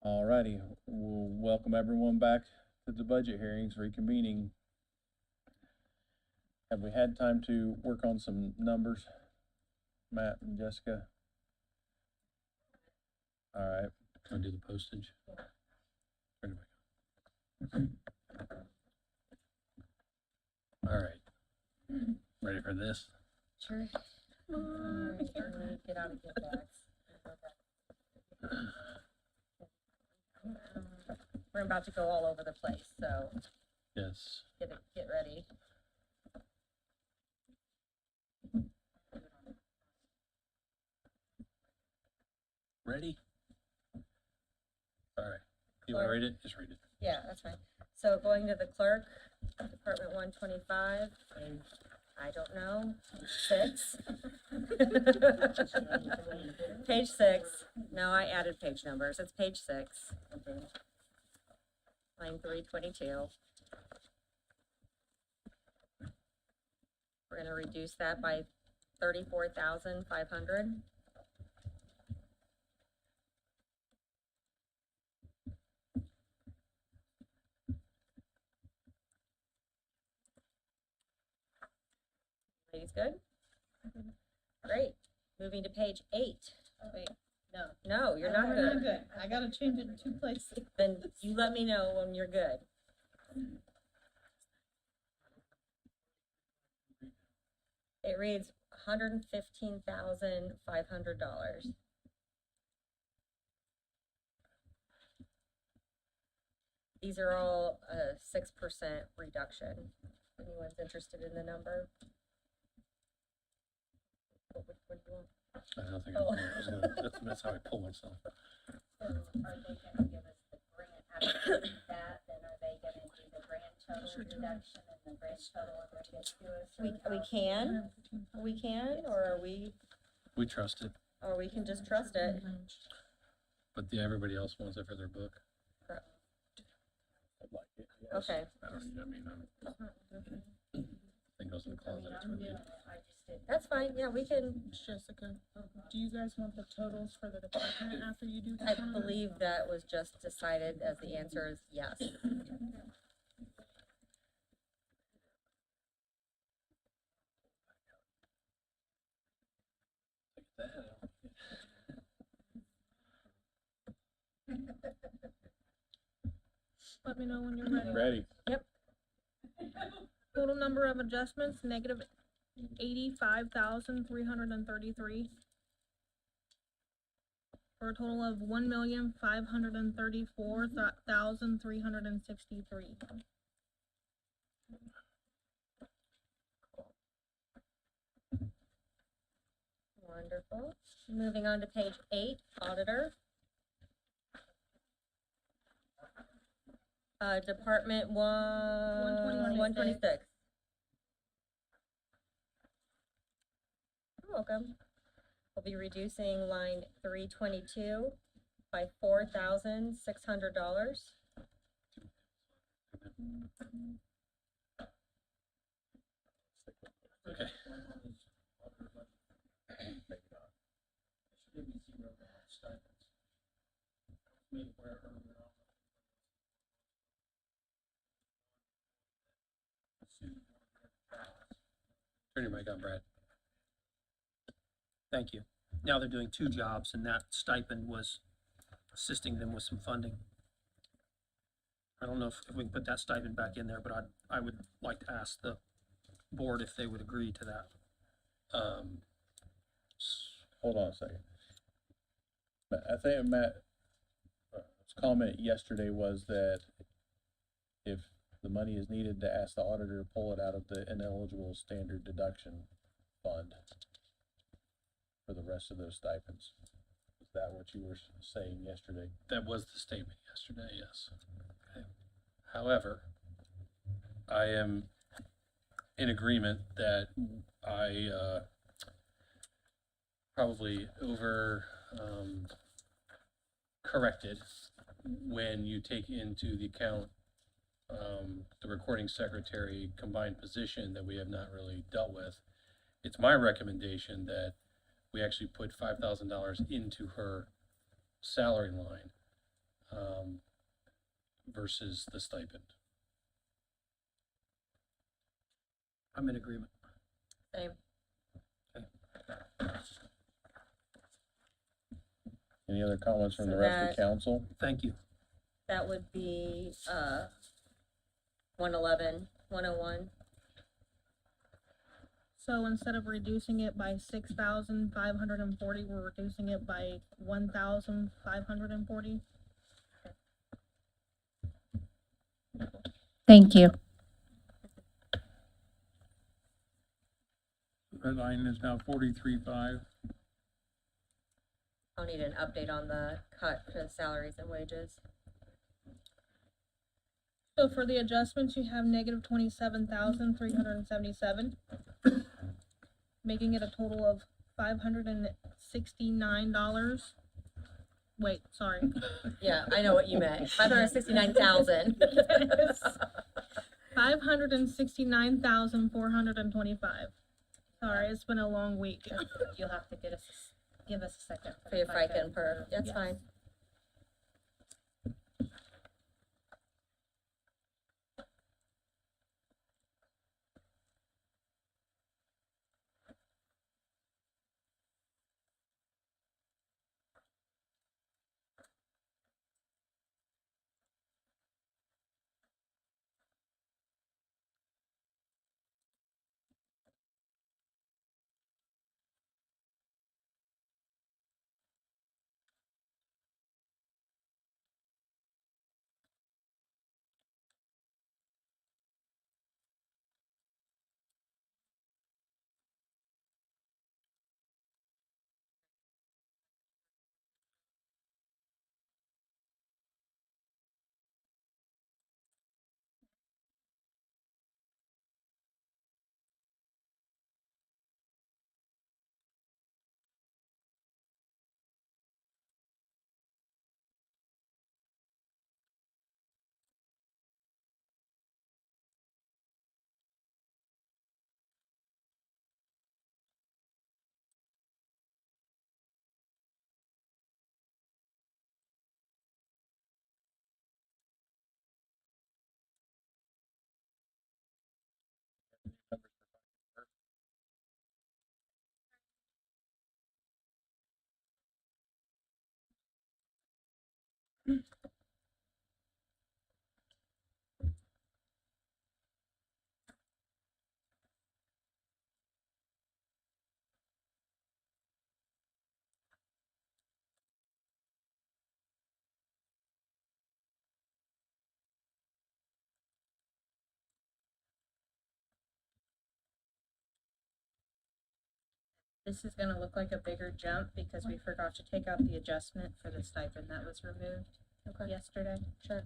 Alrighty, we'll welcome everyone back to the budget hearings, reconvening. Have we had time to work on some numbers, Matt and Jessica? Alright, Trying to do the postage. Turn it back on. All right. Ready for this? Sure. Get out of your bags. We're about to go all over the place, so Yes. get ready. Ready? All right. You want to read it? Just read it. Yeah, that's fine. So going to the clerk, Department 125, and I don't know, 6. Page 6. No, I added page numbers. It's page 6. Line 322. We're gonna reduce that by 34,500. Ladies good? Great. Moving to page 8. Wait, no. No, you're not We're good. not good. I gotta change it in 2 places. Then you let me know when you're good. It reads $115,500. These are all a 6% reduction. Anyone's interested in the number? What do you want? I don't think Oh. that's how I pull myself. So are they gonna give us the grant, after that, then are they gonna do the grand total reduction and the grand total and bring it to us? We can, or We trust it, we can just trust it. but everybody else wants it for their book. I'd like it, yes. Okay, I don't need, thing goes in the closet. It's with you. I just did. that's fine. Yeah, we can. Jessica, do you guys want the totals for the department after you do I this one? believe that was just decided as the answer is yes. Let me know when you're ready. Ready? Total number of adjustments, negative 85,333. For a total of 1,534,363. Wonderful. Moving on to page 8, auditor. Department 126. You're welcome. We'll be reducing line 322 by $4,600. Okay. Turn your mic on, Brad. Thank you. Now they're doing 2 jobs, and that stipend was assisting them with some funding. I don't know if we can put that stipend back in there, but I would like to ask the board if they would agree to that. Hold on a second. I think Matt's comment yesterday was that if the money is needed, to ask the auditor to pull it out of the ineligible standard deduction fund for the rest of those stipends. Is that what you were saying yesterday? That was the statement yesterday, yes. Okay. However, I am in agreement that I probably corrected when you take into the account the recording secretary combined position that we have not really dealt with. It's my recommendation that we actually put $5,000 into her salary line versus the stipend. I'm in agreement. Same. Any other comments from So the rest of that- council? Thank you. That would be, 111, 101. So instead of reducing it by 6,540, we're reducing it by 1,540. Thank you. Red line is now 43.5. I'll need an update on the cut for the salaries and wages. So for the adjustments, you have negative 27,377, making it a total of $569. Wait, sorry. Yeah, I know what you meant. 569,000. 569,425. Sorry, it's been a long week. You'll have to give us a second. For your FICA and per, that's Yes. fine. This is gonna look like a bigger jump because we forgot to take out the adjustment for the stipend that was removed Okay, yesterday. sure.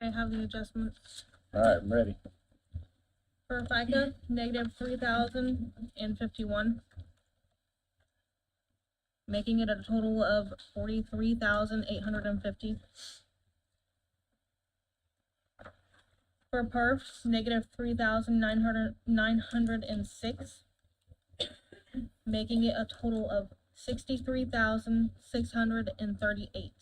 I have the adjustments. All right, I'm ready. For FICA, negative 3,051. Making it a total of 43,850. For perfs, negative 3,906. Making it a total of 63,638.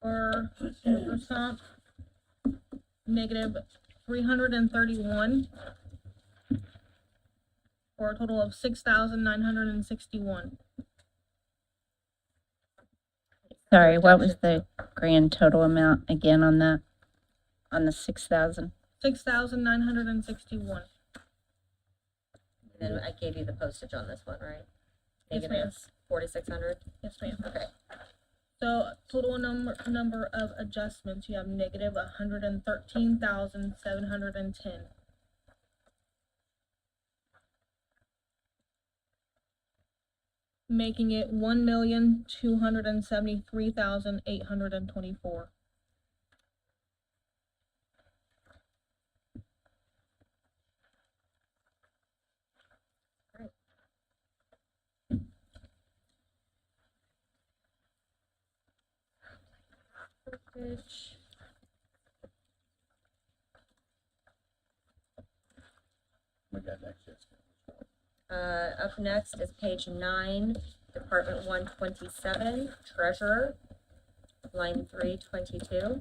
For workers' comp, negative 331, for a total of $6,961. Sorry, what was the grand total amount again on that? On the 6,000? $6,961. And then I gave you the postage on this one, right? Yes, ma'am. Negative 4,600. Yes, ma'am. Okay. So total number of adjustments, you have negative 113,710. Making it 1,273,824. Postage. We got next, Jessica. Up next is page 9, Department 127, Treasurer, line 322.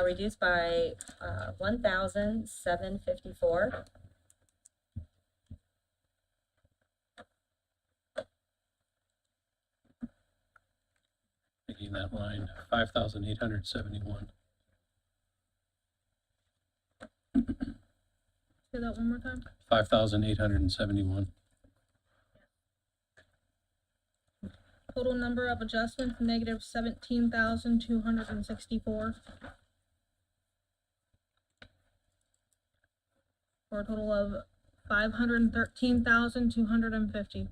Reduced by 1,754. Making that line 5,871. Say that one more time. 5,871. Total number of adjustments, negative 17,264. For a total of 513,250.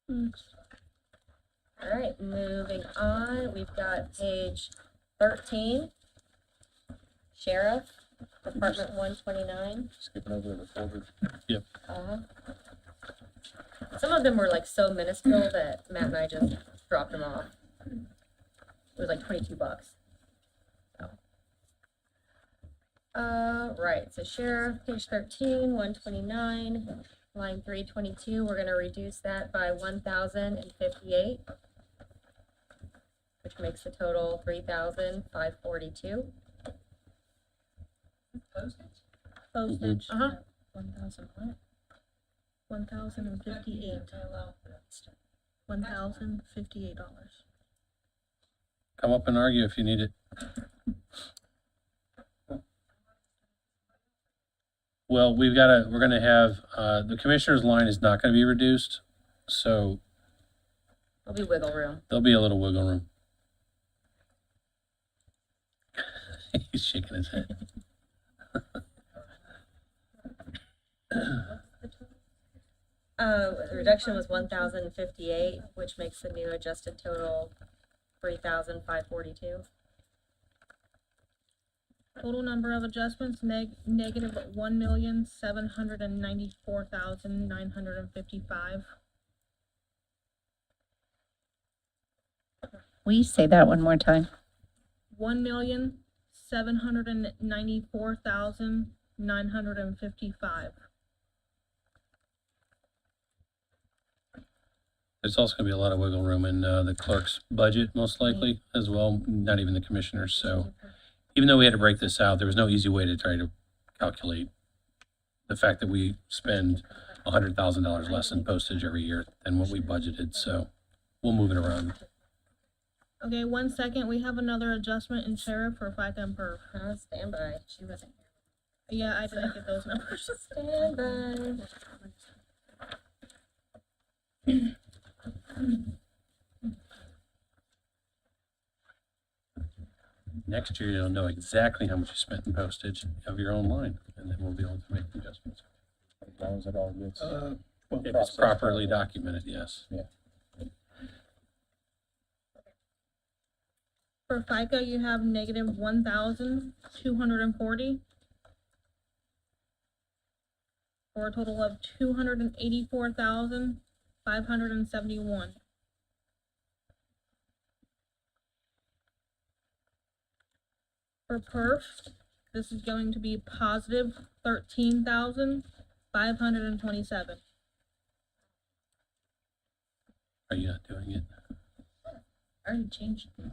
All right, moving on, we've got page 13, Sheriff, Department 129. Skipping over the folders. Uh-huh. Some of them were like so minuscule that Matt and I just dropped them off. It was like $22. So. Right, so Sheriff, page 13, 129, line 322, we're gonna reduce that by 1,058, which makes the total 3,542. Postage. Uh-huh. 1,000 what? 1,058. $1,058. Come up and argue if you need it. Well, we're gonna have, the commissioner's line is not gonna be reduced, so There'll be wiggle room. there'll be a little wiggle room. He's shaking his head. The reduction was 1,058, which makes the new adjusted total 3,542. Total number of adjustments, negative 1,794,955. Will you say that one more time? 1,794,955. There's also gonna be a lot of wiggle room in, the clerk's budget, most likely, as well, not even the commissioners, so. Even though we had to break this out, there was no easy way to try to calculate the fact that we spend $100,000 less in postage every year than what we budgeted, so we'll move it around. Okay, 1 second. We have another adjustment in sheriff for FICA and perf. Stand by. She wasn't Yeah, I didn't get those numbers. Stand by. Next year, you'll know exactly how much you spent in postage of your own line, and then we'll be able to make adjustments. As long as it all gets. If it's processed properly properly. documented, yes. For FICA, you have negative 1,240. For a total of 284,571. For perf, this is going to be positive 13,527. Are you not doing it? I already changed these.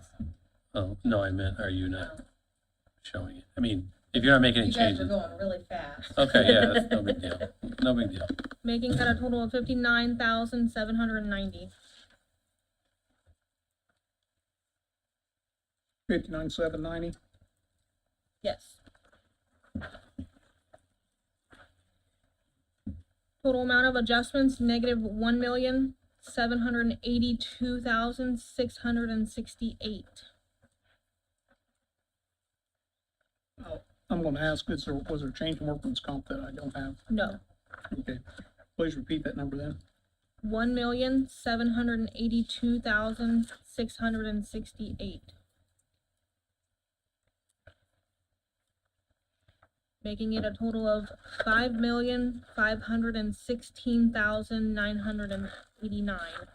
Oh, no, I meant, are you not showing it? I mean, if you're not making any You guys are changes. going really fast. Okay, yeah, that's no big deal. No big deal. Making that a total of 59,790. 59,790. Yes. Total amount of adjustments, negative 1,782,668. I'm gonna ask, was there a change in workman's comp that I don't have? No. Okay, please repeat that number then. 1,782,668. Making it a total of 5,516,989.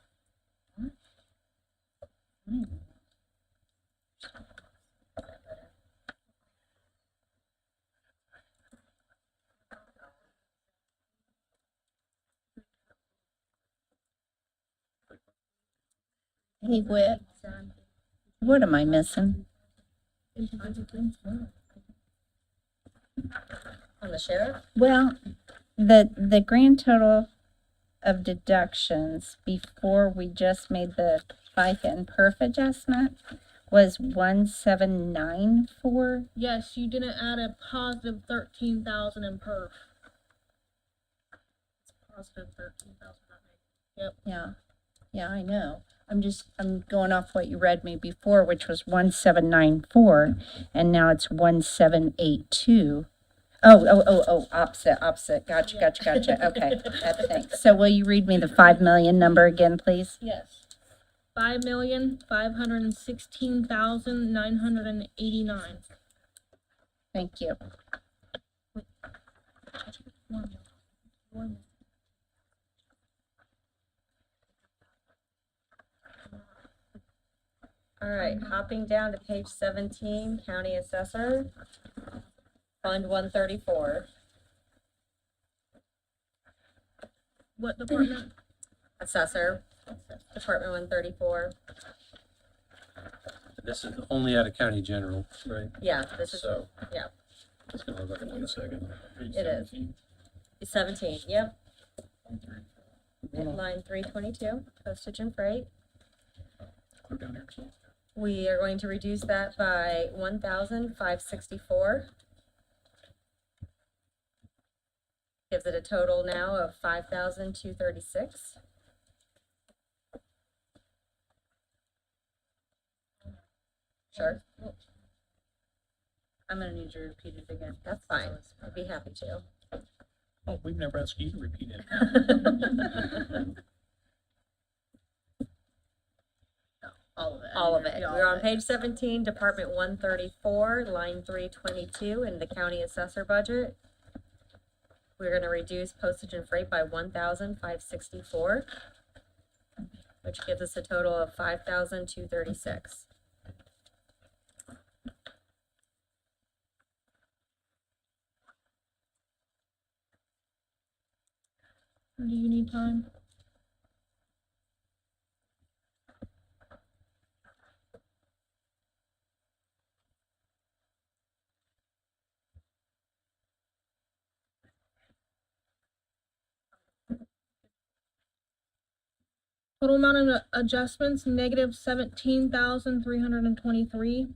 Hey, Whit, what am I missing? On the sheriff? Well, the grand total of deductions before we just made the FICA and perf adjustment was 1794. Yes, you didn't add a positive 13,000 in perf. It's positive 13,000. Yeah, I know. I'm going off what you read me before, which was 1794, and now it's 1782. Oh, opposite. Gotcha. Okay, thanks. So will you read me the 5 million number again, please? Yes. 5,516,989. Thank you. All right, hopping down to page 17, county assessor, fund 134. What department? Assessor, department 134. This is only out of county general, right? Yeah, this is, So. yeah. It's gonna look like it in a second. It is. 17, yep. Line 322, postage and freight. Clear down here. We are going to reduce that by 1,564. Gives it a total now of 5,236. Sure, I'm gonna need you to repeat it again. that's fine. I'd be happy to. Oh, we've never asked you to repeat it. All of it. All of it. Yeah, all We're of on it. page 17, Department 134, line 322 in the county assessor budget. We're gonna reduce postage and freight by 1,564, which gives us a total of 5,236. Do you need time? Total amount of adjustments, negative 17,323.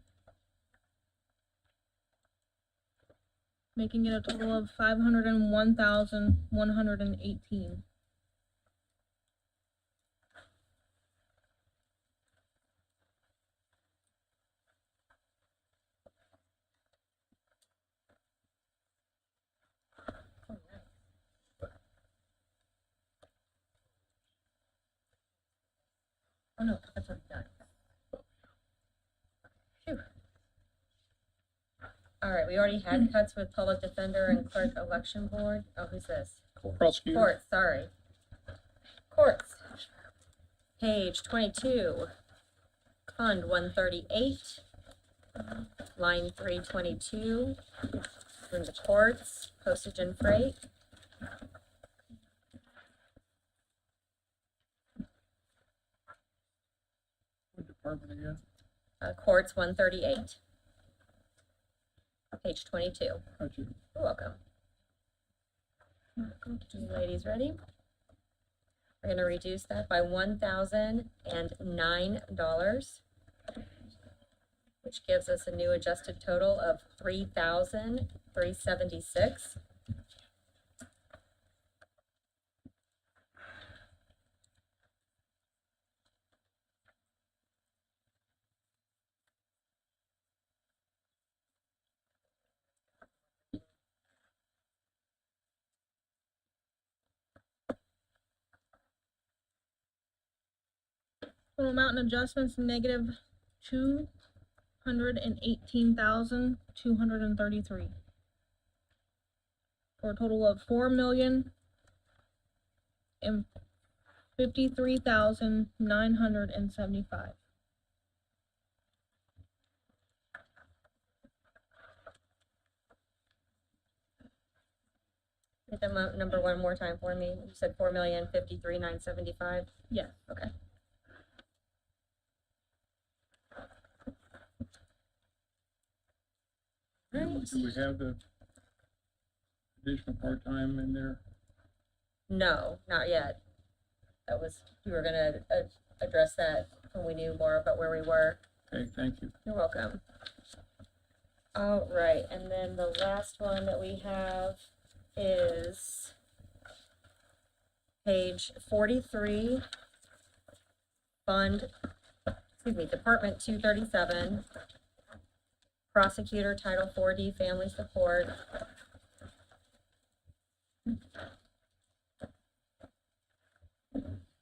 Making it a total of 501,118. Oh, no, that's already done. Phew. All right, we already had cuts with public defender and clerk election board. Oh, who's this? Prosecutor. Courts, sorry. Courts. Page 22. Fund 138. line 322, in the courts, postage and freight. What department again? Courts 138. Page 22. Gotcha. You're welcome. You ladies ready? We're gonna reduce that by $1,009, which gives us a new adjusted total of $3,376. Total amount and adjustments negative 218,233. For a total of 4,053,975. Hit the number one more time for me. You said 4,053,975. Yes. Okay. Right. Do we have the additional part-time in there? No, not yet. That was, we were gonna address that when we knew more about where we were. Okay, thank you. You're welcome. All right, and then the last one that we have is page 43, Department 237, Prosecutor Title 4D Family Support.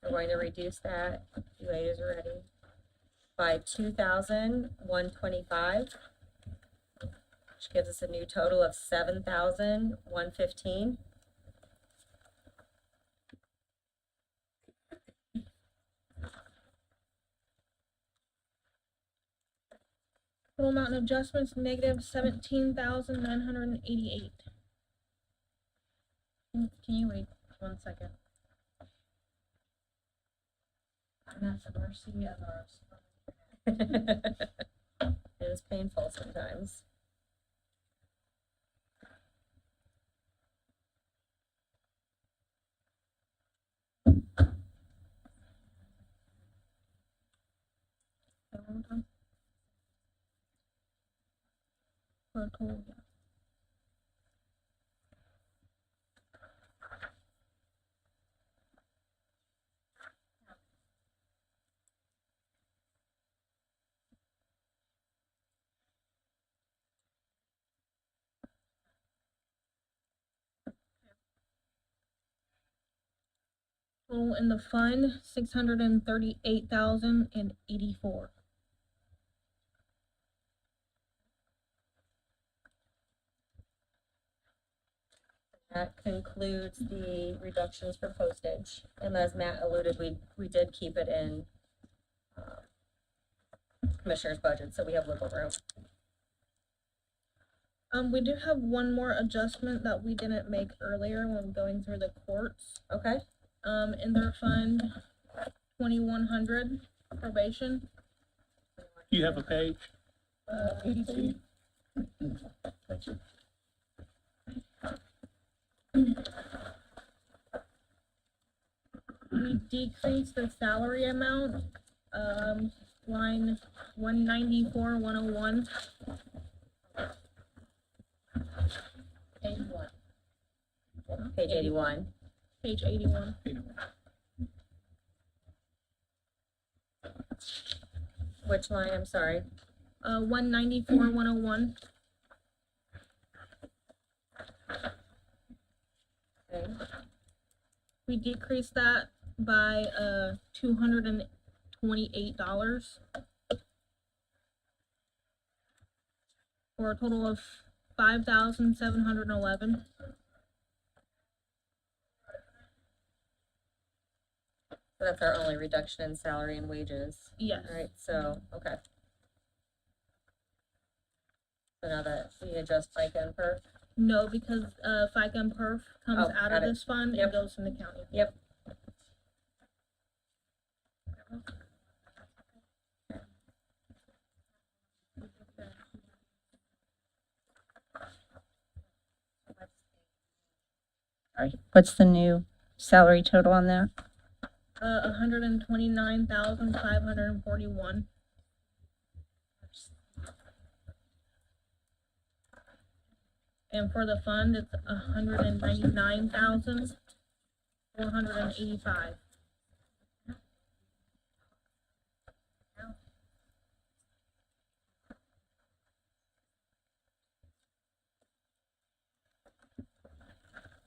We're going to reduce that, you ladies are ready, by $2,125, which gives us a new total of $7,115. Total amount and adjustments negative 17,988. Can you wait 1 second? I'm at the mercy of our. It is painful sometimes. For a total, yeah. Total in the fund, 638,084. That concludes the reductions for postage. And as Matt alluded, we did keep it in Commissioner's budget, so we have wiggle room. We do have one more adjustment that we didn't make earlier when going through the courts. Okay, In their fund, 2,100 probation. You have a page? 82. We decreased the salary amount, line 194, 101. page 81. Page 81. Which line, I'm sorry? 194, 101. Okay. We decreased that by $228 for a total of 5,711. So that's our only reduction in salary and wages. Yes. All right, so, okay. So now that we adjust FICA and PERF. No, because, FICA and PERF comes Oh, out got of it. this fund Yep. and goes from the county. Yep. Sorry, what's the new salary total on that? 129,541. And for the fund, it's 199,485.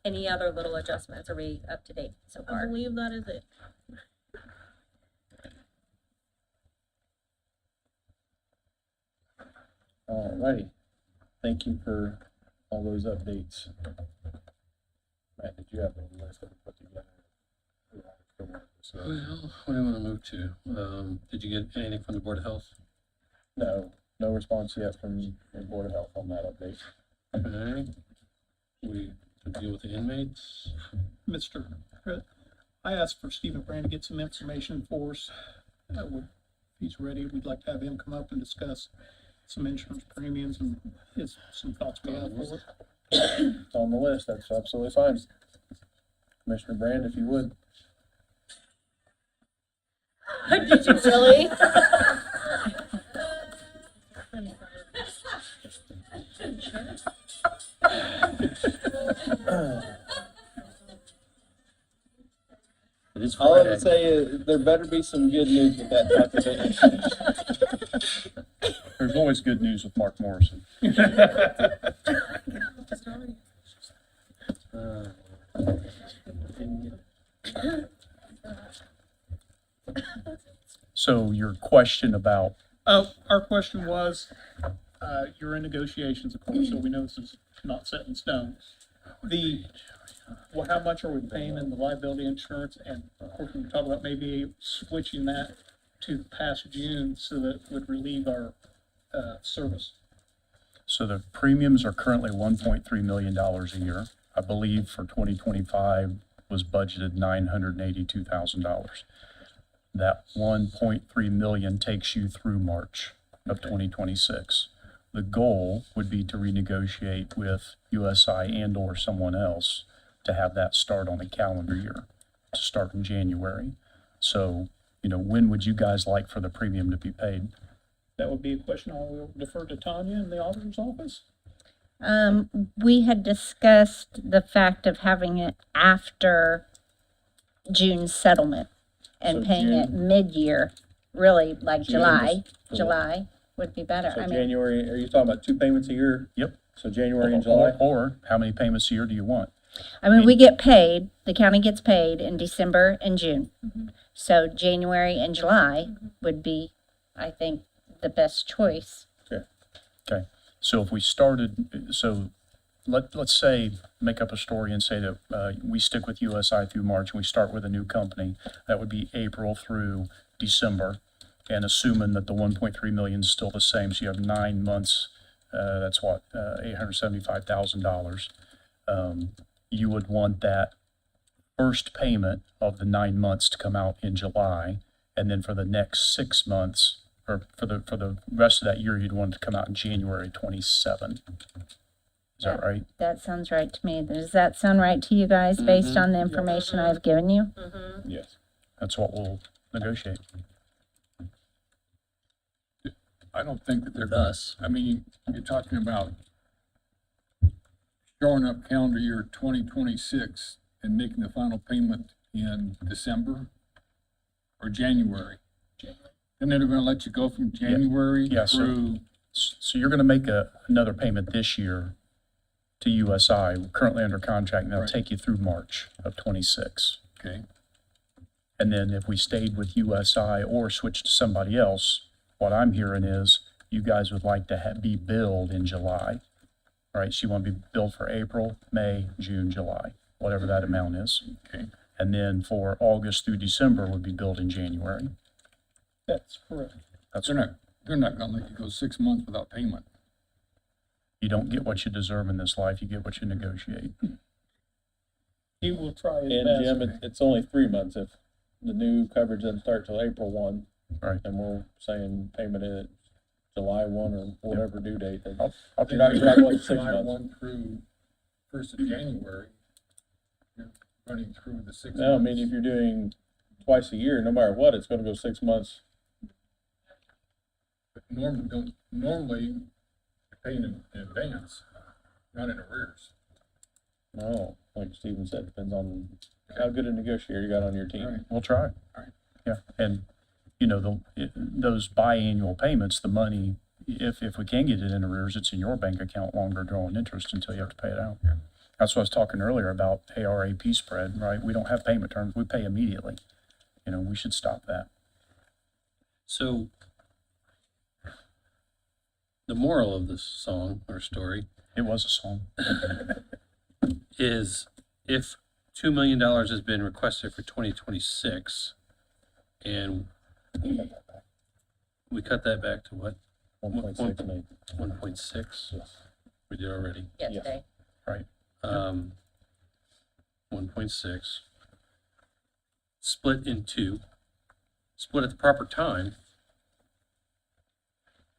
Any other little adjustments? Are we up to date so I far? believe that is it. Alrighty, thank you for all those updates. Matt, did you have a list that we put together? Well, what do you wanna move to? Did you get anything from the Board of Health? No, no response yet from the Board of Health on that update. Okay. We to deal with the inmates. Mr. Pritt, I asked for Stephen Brand to get some information for us. If he's ready, we'd like to have him come up and discuss some insurance premiums and some thoughts we have for it. It's on the list, that's absolutely fine. Commissioner Brand, if you would. Did you really? It is All I Friday. would say is, there better be some good news with that type of thing. There's always good news with Mark Morrison. So your question about, Our question was, you're in negotiations, of course, so we know this is not set in stone. Well, how much are we paying in the liability insurance? And of course, we talk about maybe switching that to past June so that it would relieve our, service. So the premiums are currently $1.3 million a year. I believe for 2025 was budgeted $982,000. That 1.3 million takes you through March of 2026. The goal would be to renegotiate with USI and or someone else to have that start on a calendar year, to start in January. So, when would you guys like for the premium to be paid? That would be a question I will defer to Tanya in the auditor's office. We had discussed the fact of having it after June settlement and So paying it June- mid-year, really like June July. is- July would be better. so I mean, January, are you talking about 2 payments a year? Yep. So January and July? Or how many payments a year do you want? we get paid, the county gets paid in December and June. So January and July would be, I think, the best choice. Okay, so if we started, so let's say, make up a story and say that we stick with USI through March and we start with a new company. That would be April through December, and assuming that the 1.3 million is still the same, so you have 9 months, that's what, $875,000. You would want that first payment of the 9 months to come out in July, and then for the next 6 months, or for the rest of that year, you'd want it to come out in January 27. Is that right? That sounds right to me. Does that sound right to you guys, based on the information I've given you? Mm-hmm. Yes. That's what we'll negotiate. I don't think that they're gonna, Thus. I mean, you're talking about showing up calendar year 2026 and making the final payment in December or January. And then they're gonna let you go from January Yeah, so- through, So you're gonna make another payment this year to USI, currently under contract, and they'll Right. take you through March of 26. okay, And then if we stayed with USI or switched to somebody else, what I'm hearing is you guys would like to be billed in July. All right, so you want to be billed for April, May, June, July, whatever that amount is. okay. And then for August through December would be billed in January. That's correct. That's They're not gonna let you go 6 months without payment. You don't get what you deserve in this life, you get what you negotiate. He will try his And best. Jim, it's only 3 months if the new coverage doesn't start till April 1. Right. And we're saying payment at July 1 or whatever due date. then I'll You're not going 6 July months. 1 through 1st of January, you're running through the 6 months. No, I mean, if you're doing twice a year, no matter what, it's gonna go 6 months. But normally, you pay in advance, not in arrears. No, like Steven said, depends on how good a negotiator you got on your team. Right. We'll try. All right. Yeah, and, you know, those biannual payments, the money, if we can get it in arrears, it's in your bank account longer drawing interest until you have to pay it out. That's what I was talking earlier about ARAP spread, right? We don't have payment terms, we pay immediately. You know, we should stop that. So the moral of this song or story It was a song. is if $2 million has been requested for 2026 and we cut that back to what? 1.6 million. 1.6? Yes. We did already. Yeah, Yeah. today. 1.6. Split in two, split at the proper time.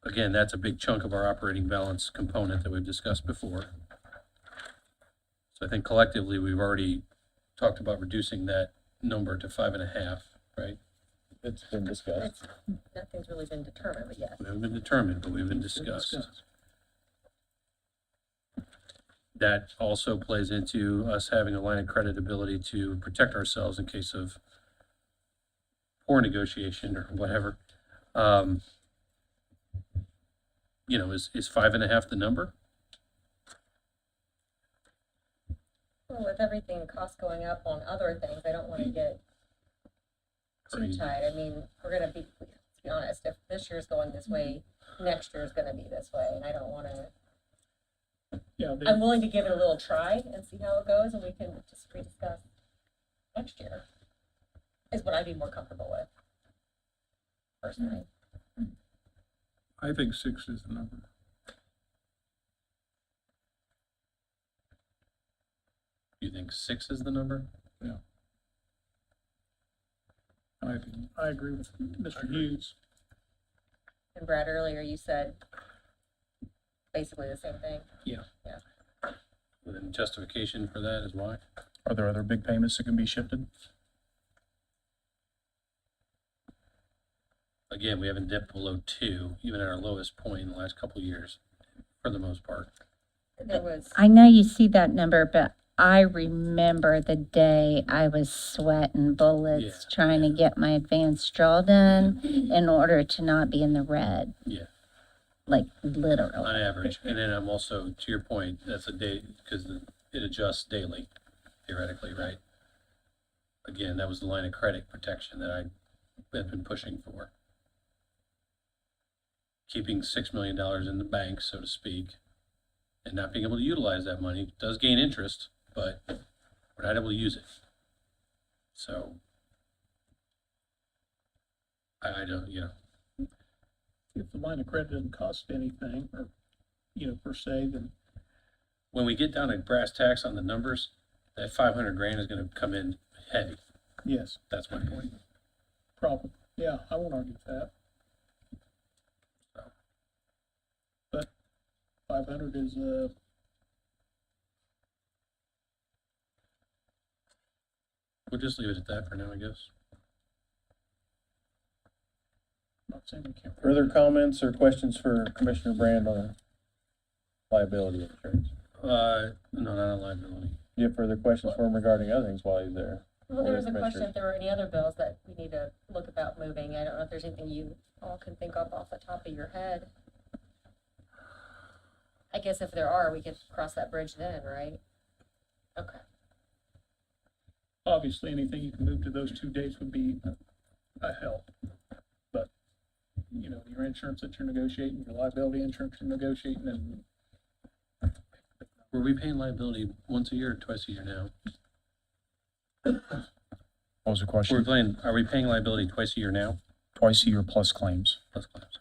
Again, that's a big chunk of our operating balance component that we've discussed before. So I think collectively, we've already talked about reducing that number to 5.5, right? It's been discussed. Nothing's really been determined, but yes. We haven't been determined, but we've been discussed. That also plays into us having a line of credit ability to protect ourselves in case of poor negotiation or whatever. You know, is 5.5 the number? Well, with everything, costs going up on other things, I don't wanna get too Crazy. tight. I mean, we're gonna be, let's be honest, if this year's going this way, next year's gonna be this way, and I don't wanna, Yeah, I'm willing to give it a little try and see how it goes, and we can just rediscuss next year, is what I'd be more comfortable with, personally. I think 6 is the number. You think 6 is the number? I agree with Mr. Hughes. And Brad, earlier you said basically the same thing. With a justification for that is why? Are there other big payments that can be shifted? Again, we haven't dipped below 2, even at our lowest point in the last couple of years, for the most part. There was, I know you see that number, but I remember the day I was sweating bullets trying to get my advanced draw done in order to not be in the red. Yeah. Like On literally. average, and then I'm also, to your point, that's a day, because it adjusts daily, theoretically, right? Again, that was the line of credit protection that I have been pushing for. Keeping $6 million in the bank, so to speak, and not being able to utilize that money does gain interest, but we're not able to use it. So I don't, you know, If the line of credit doesn't cost anything, or, per se, then when we get down to brass tacks on the numbers, that 500 grand is gonna come in heavy. yes, That's my point. problem. Yeah, I won't argue with that. But 500 is, We'll just leave it at that for now, I guess. not saying we can't. Further comments or questions for Commissioner Brand on liability insurance? No, not on liability. Do you have further questions for him regarding other things while he's there? well, there was a Commissioner. question if there were any other bills that we need to look about moving. I don't know if there's anything you all can think of off the top of your head. I guess if there are, we could cross that bridge then, right? Okay. Obviously, anything you can move to those 2 dates would be a help. But, your insurance that you're negotiating, your liability insurance you're negotiating, and Were we paying liability once a year or twice a year now? What was the question? Are we paying liability twice a year now? Twice a year plus claims. Plus claims.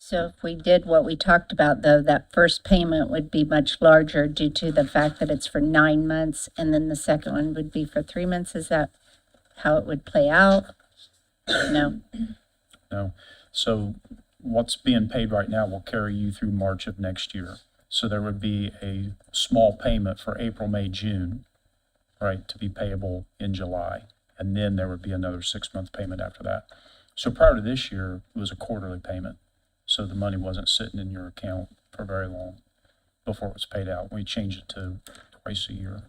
So if we did what we talked about, though, that first payment would be much larger due to the fact that it's for 9 months, and then the second one would be for 3 months. Is that how it would play out? No. No. So what's being paid right now will carry you through March of next year. So there would be a small payment for April, May, June, right, to be payable in July. And then there would be another 6-month payment after that. So prior to this year, it was a quarterly payment. So the money wasn't sitting in your account for very long before it was paid out. We changed it to twice a year.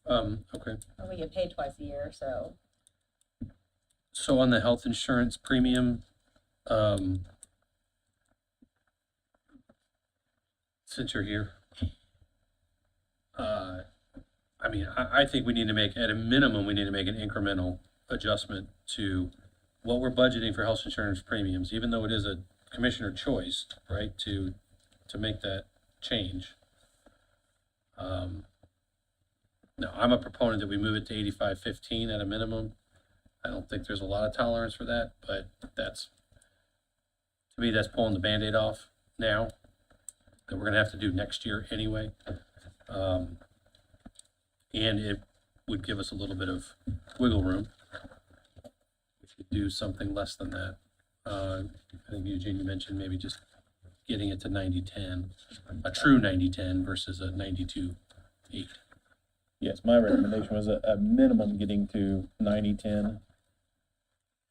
Okay. Well, we get paid twice a year, so. So on the health insurance premium, since you're here, I mean, I think we need to make, at a minimum, we need to make an incremental adjustment to what we're budgeting for health insurance premiums, even though it is a commissioner choice, right, to make that change. No, I'm a proponent that we move it to 85-15 at a minimum. I don't think there's a lot of tolerance for that, but that's, to me, that's pulling the Band-Aid off now, that we're gonna have to do next year anyway. And it would give us a little bit of wiggle room. We could do something less than that. I think Eugene, you mentioned maybe just getting it to 90-10, a true 90-10 versus a 92-8. Yes, my recommendation was a minimum getting to 90-10.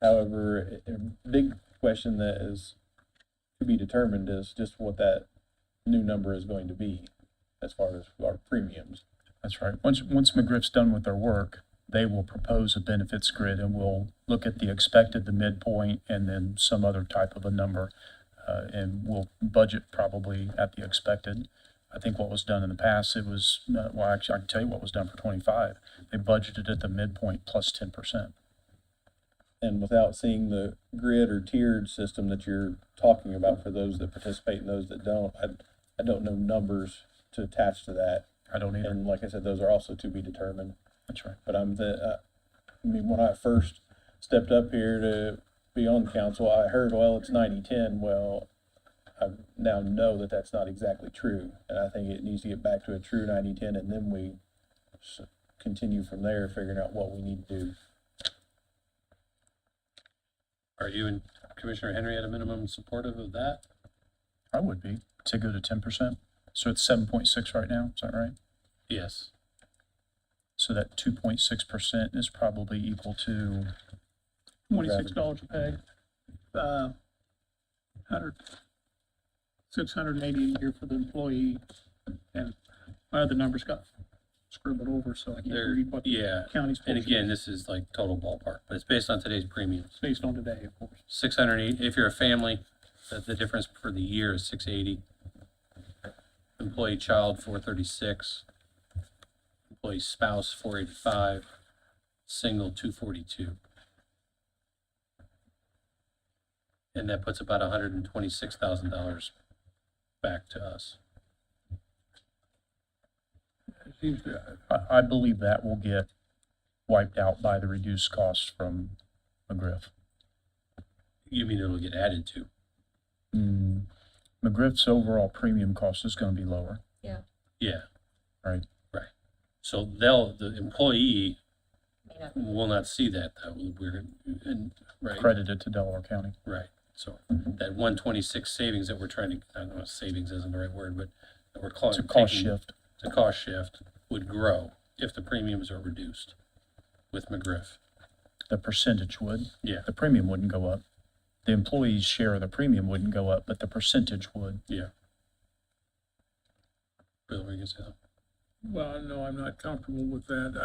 However, a big question that is to be determined is just what that new number is going to be as far as our premiums. That's right. Once McGriff's done with their work, they will propose a benefits grid and we'll look at the expected, the midpoint, and then some other type of a number. And we'll budget probably at the expected. I think what was done in the past, it was, well, actually, I can tell you what was done for 25. They budgeted at the midpoint plus 10%. And without seeing the grid or tiered system that you're talking about for those that participate and those that don't, I don't know numbers to attach to that. I don't either. And like I said, those are also to be determined. That's right. But I mean, when I first stepped up here to be on the council, I heard, well, it's 90-10. Well, I now know that that's not exactly true. And I think it needs to get back to a true 90-10, and then we continue from there, figuring out what we need to do. Are you and Commissioner Henry at a minimum supportive of that? I would be, to go to 10%. So it's 7.6 right now, is that right? Yes. So that 2.6% is probably equal to, $26 a pay, 680 a year for the employee, and my other numbers got scribbled over, so I can't There, read what the yeah, county's. and supposed to again, do. this is like total ballpark, but it's based on today's premiums. It's based on today, of course. 608, if you're a family, the difference for the year is 680. Employee child, 436. Employee spouse, 485. Single, 242. And that puts about $126,000 back to us. It seems to, I believe that will get wiped out by the reduced costs from McGriff. You mean it'll get added to? McGriff's overall premium cost is gonna be lower. Yeah. Right. Right. So the employee May not- will not see that though. Right. Credited to Delaware County. Right, so that 126 savings that we're trying to, I don't know if savings isn't the right word, but that we're calling. It's a cost taking- shift. The cost shift would grow if the premiums are reduced with McGriff. The percentage would. Yeah. The premium wouldn't go up. The employee's share of the premium wouldn't go up, but the percentage would. Yeah. Bill, what you gonna say? Well, no, I'm not comfortable with that.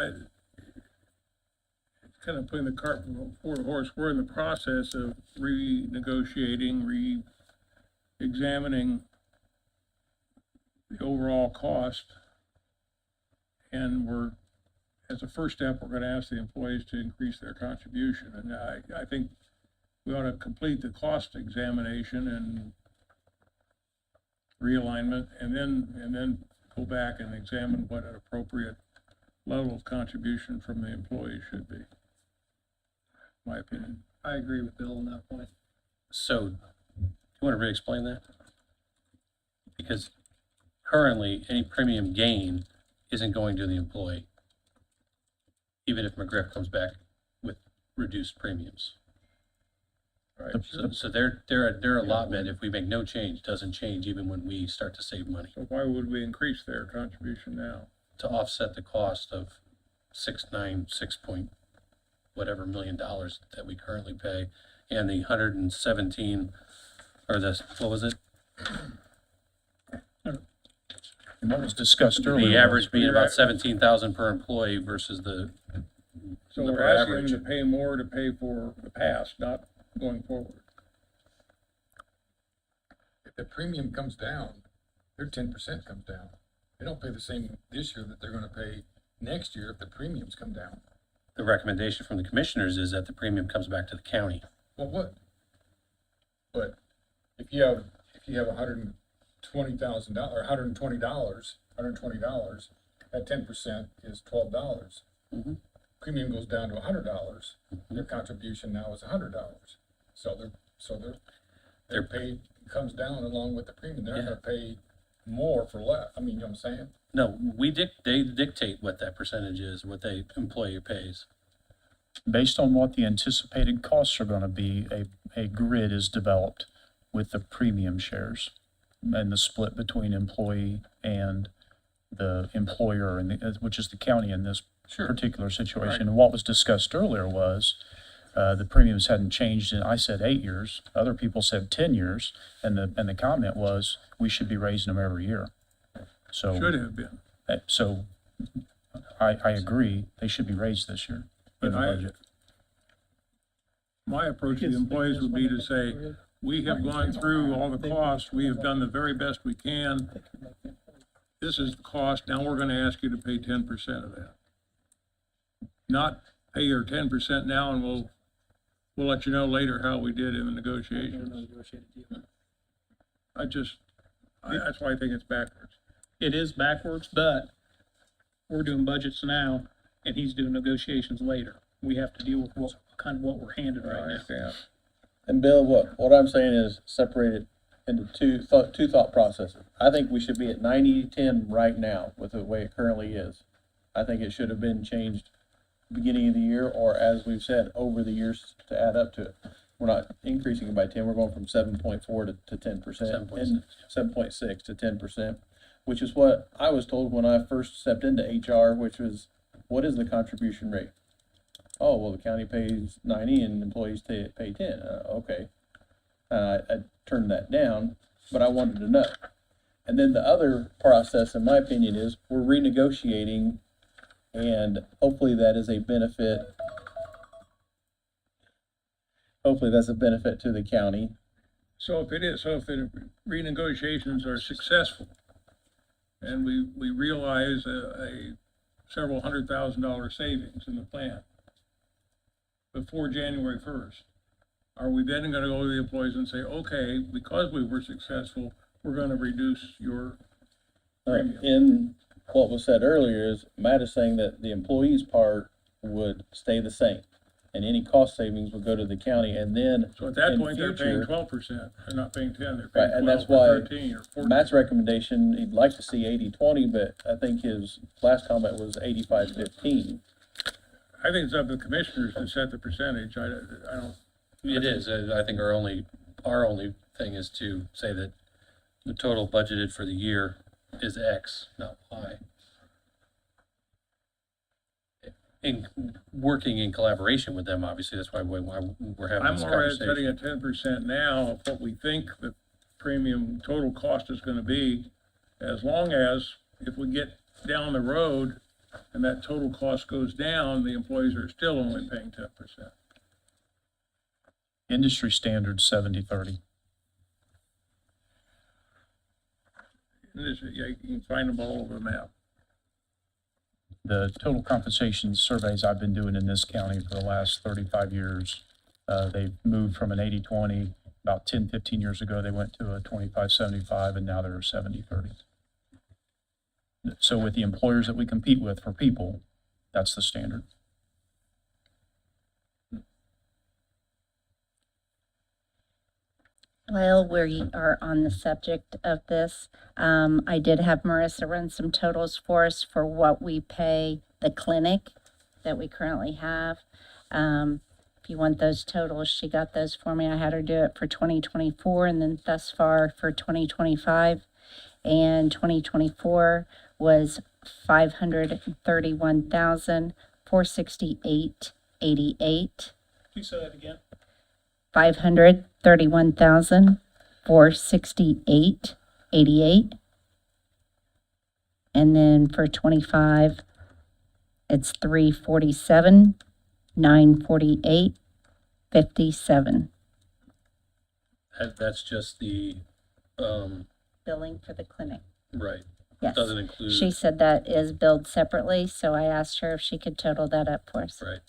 It's kind of putting the cart before the horse. We're in the process of renegotiating, re-examining the overall cost. And as a first step, we're gonna ask the employees to increase their contribution. And I think we ought to complete the cost examination and realignment, and then go back and examine what an appropriate level of contribution from the employees should be. My opinion. I agree with Bill on that point. So, you want to re-explain that? Because currently, any premium gain isn't going to the employee, even if McGriff comes back with reduced premiums. Right, So their allotment, if we make no change, doesn't change even when we start to save money, so why would we increase their contribution now? to offset the cost of 6 point whatever million dollars that we currently pay, and the 117, or the, what was it? And what was discussed earlier. The average being You're about at- 17,000 per employee versus the So number we're asking them average. to pay more to pay for the past, not going forward. If the premium comes down, their 10% comes down. They don't pay the same this year that they're gonna pay next year if the premiums come down. The recommendation from the commissioners is that the premium comes back to the county. Well, what? But if you have $120,000 or $120, that 10% is $12. Mhm. Premium goes down to $100, their contribution now is $100. So their pay comes down along with the premium. They're not Yeah. gonna pay more for less. I mean, you know what I'm saying? No, they dictate what that percentage is, what the employer pays. Based on what the anticipated costs are gonna be, a grid is developed with the premium shares and the split between employee and the employer, and which is the county in this particular situation. And what was discussed earlier was, the premiums hadn't changed in, I said 8 years, other people said 10 years, and the comment was, we should be raising them every year. So. Should have been. So, I agree, they should be raised this year in But the budget. My approach to the employees would be to say, we have gone through all the costs, we have done the very best we can. This is the cost, now we're gonna ask you to pay 10% of that. Not pay your 10% now and we'll let you know later how we did in the negotiations. That's why I think it's backwards. It is backwards, but we're doing budgets now and he's doing negotiations later. We have to deal with what we're handed I right now. understand. And Bill, what I'm saying is separate it into two thought processes. I think we should be at 90-10 right now with the way it currently is. I think it should have been changed beginning of the year, or as we've said, over the years to add up to it. We're not increasing it by 10, we're going from 7.4 to 10%. 7.6. And 7.6 to 10%, which is what I was told when I first stepped into HR, which was, what is the contribution rate? Oh, well, the county pays 90 and employees pay 10. Okay. I turned that down, but I wanted to know. And then the other process, in my opinion, is we're renegotiating, and hopefully that is a benefit. Hopefully that's a benefit to the county. So if the renegotiations are successful, and we realize a several $100,000 savings in the plan before January 1st, are we then gonna go to the employees and say, okay, because we were successful, we're gonna reduce your premium? In what was said earlier is, Matt is saying that the employees' part would stay the same, and any cost savings would go to the county, and then So at that in point, they're paying future- 12%, they're not paying 10, they're Right, paying and 12 that's or why 13 or 14. Matt's recommendation, he'd like to see 80-20, but I think his last comment was 85-15. I think it's up to the commissioners to set the percentage, I don't, It is, I think our only thing is to say that the total budgeted for the year is X, not Y. In working in collaboration with them, obviously, that's why we're having I'm this all right setting conversation. at 10% now of what we think the premium total cost is gonna be, as long as if we get down the road and that total cost goes down, the employees are still only paying 10%. Industry standard 70-30. And this, yeah, you can find them all over the map. The total compensation surveys I've been doing in this county for the last 35 years, they've moved from an 80-20. About 10, 15 years ago, they went to a 25-75, and now they're 70-30. So with the employers that we compete with for people, that's the standard. While we are on the subject of this, I did have Marissa run some totals for us for what we pay the clinic that we currently have. If you want those totals, she got those for me. I had her do it for 2024 and then thus far for 2025. And 2024 was 531,468.88. You say that again? 531,468.88. And then for 25, it's 347,948.57. That's just the, Billing for the clinic. right, Yes. doesn't include. She said that is billed separately, so I asked her if she could total that up for us. Right,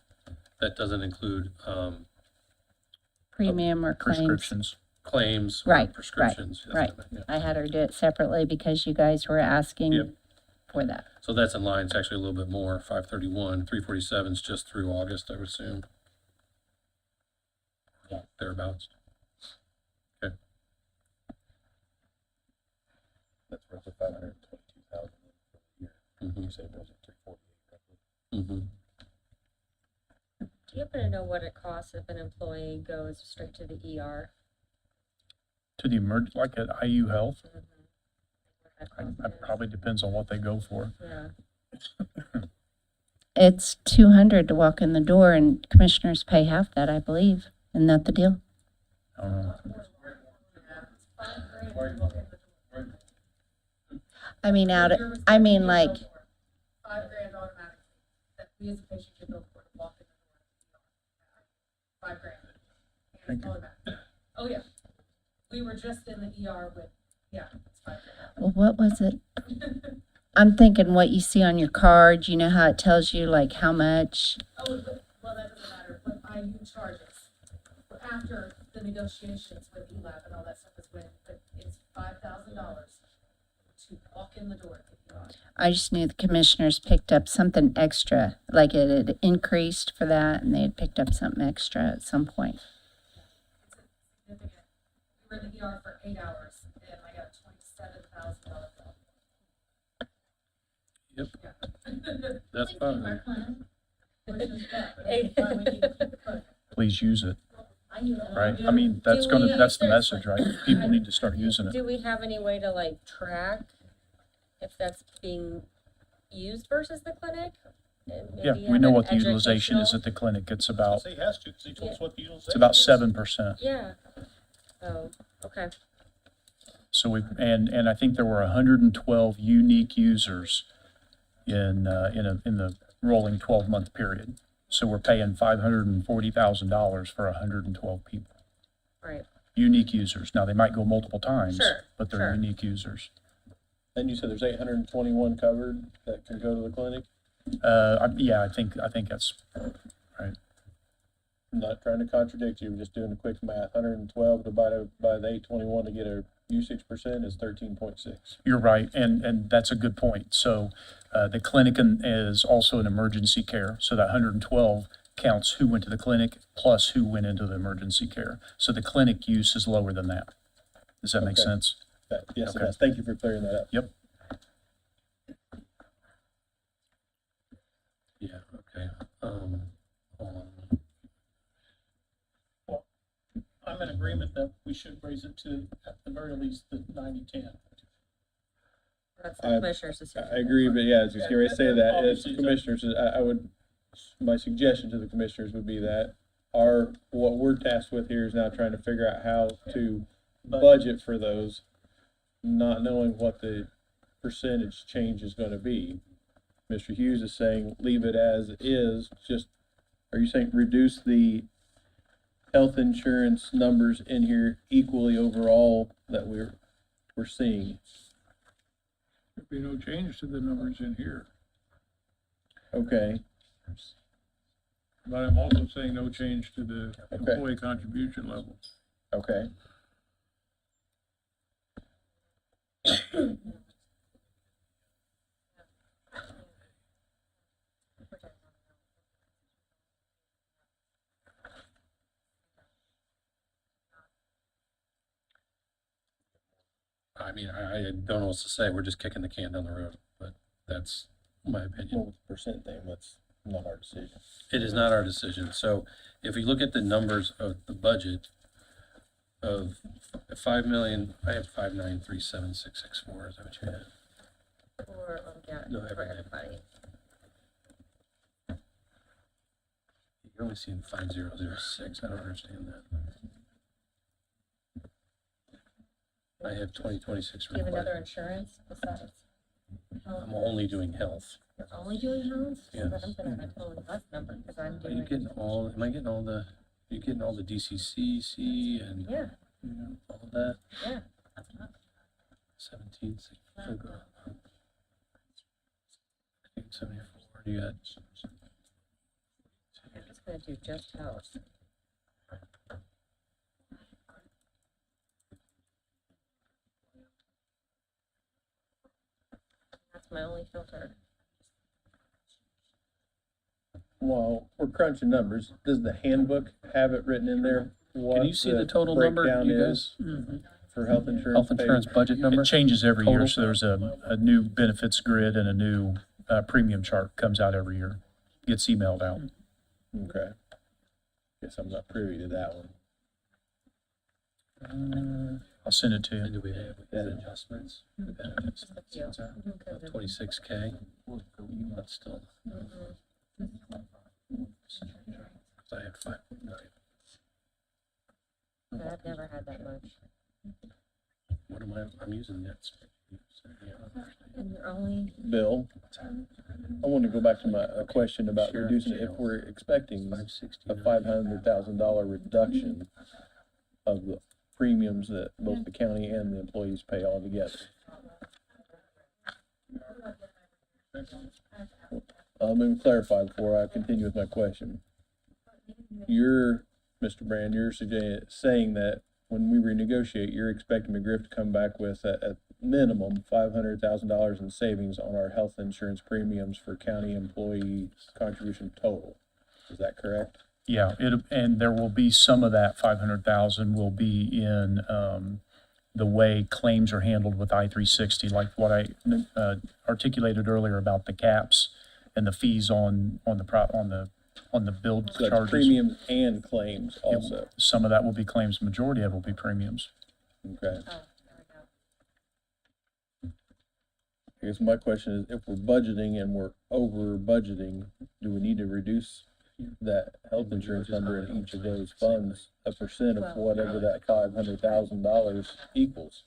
that doesn't include, Premium or claims. Prescriptions. claims. or Right, Prescriptions. yes, right. yeah. I had her do it separately because you guys were Yep. asking for that. So that's in line, it's actually a little bit more, 531, 347 is just through August, I would assume. Yeah. Thereabouts. Okay, That's worth of 522,000 for the year. mhm, You said it was at 348. mhm. Do you happen to know what it costs if an employee goes straight to the ER? To the like at IU Health, What that I- cost that is? probably depends on what they go for. Yeah. It's 200 to walk in the door and commissioners pay half that, I believe. Isn't that the deal? I don't know. I mean, like, $5 grand automatic, that we as a patient can bill for to walk in the door. $5 grand. And Thank it's you. automatic. Oh, yeah. We were just in the ER with, yeah, it's $5 grand. Well, what was it? I'm thinking what you see on your card, you know how it tells you like how much? Oh, well, that doesn't matter, what IU charges. After the negotiations with ELAB and all that stuff is when, but it's $5,000 to walk in the door at the ER. I just knew the commissioners picked up something extra, like it had increased for that and they had picked up something extra at some point. It's significant. We were in the ER for 8 hours and I got a $27,000 bill. Yep. That's fine. Please use it, I knew that. right? I mean, that's Do we- that's the message, right? People need to start using it. Do we have any way to like track if that's being used versus the clinic? And Yeah, maybe we have know an what the utilization is educational- at the clinic. It's about, He has to, because he told us what the utilization it's about is. 7%. Yeah. Oh, okay. So and I think there were 112 unique users in the rolling 12-month period. So we're paying $540,000 for 112 people, Right. unique users. Now, they might go multiple times, Sure, but they're sure. unique users. And you said there's 821 covered that can go to the clinic? Yeah, I think that's right. I'm not trying to contradict you, I'm just doing the quick math. 112 divided by the 821 to get a usage percent is 13.6. You're right, and that's a good point. So the clinic is also an emergency care, so that 112 counts who went to the clinic plus who went into the emergency care. So the clinic use is lower than that. Does that make Okay. sense? Yes, it Okay. does. Thank you for clearing that up. Yep. Yeah, okay. Hold on. I'm in agreement that we should raise it to, at the very least, the 90-10. That's the I- commissioner's decision. I agree, but yeah, I was just gonna say that, as Obviously, it's a- commissioners, I would, my suggestion to the commissioners would be that what we're tasked with here is now trying to figure out how to budget for those, not knowing what the percentage change is gonna be. Mr. Hughes is saying, leave it as is, just, are you saying reduce the health insurance numbers in here equally overall that we're seeing? There'd be no change to the numbers in here. Okay, But I'm also saying no change to the Okay. employee contribution levels. okay. I mean, I don't know what else to say, we're just kicking the can down the road, but that's my opinion. Well, with the percent thing, that's not our decision. It is not our decision, so if we look at the numbers of the budget of 5 million, I have 5,937,664, is that what you had? Or, yeah, No, for everything. everybody. You're only seeing 5,006, I don't understand that. I have 2026 Do you have another required. insurance besides? I'm only doing health. You're only doing health? Yes. I'm gonna have a totally less number, because I'm Are you doing, getting all, am I getting all the, you getting all the DCCC and yeah, all of that? yeah. 17, 74, you got, I'm just gonna do just health. That's my only filter. Well, we're crunching numbers. Does the handbook have it written in there? can you see the total number, breakdown you is guys? For health insurance? Health insurance budget number? It changes every year, Total? so there's a new benefits grid and a new, premium chart comes out every year. Gets emailed out. Okay. Guess I'm not privy to that one. I'll send it to And you. do we have adjustments? The benefits? Just a few. Because of- 26K, that's still, Mhm. 'cause I had 5.9. But I've never had that much. What am I'm using that. And you're only, Bill, I want to go back to my question about Sure. reducing it. If we're expecting a 569. $500,000 reduction of the premiums that both the county and the employees pay altogether. Let me clarify before I continue with my question. You're, Mr. Brand, you're saying that when we renegotiate, you're expecting McGriff to come back with at minimum $500,000 in savings on our health insurance premiums for county employee contribution total. Is that correct? Yeah, and there will be some of that 500,000 will be in, the way claims are handled with I-360, like what I, articulated earlier about the caps and the fees on the billed So that's charges. premiums and claims also. Some of that will be claims, majority of it will be premiums. Okay. oh, there we go. I guess my question is, if we're budgeting and we're over budgeting, do we need to reduce that health insurance number in each of those funds, a percent of Well- whatever that $500,000 equals?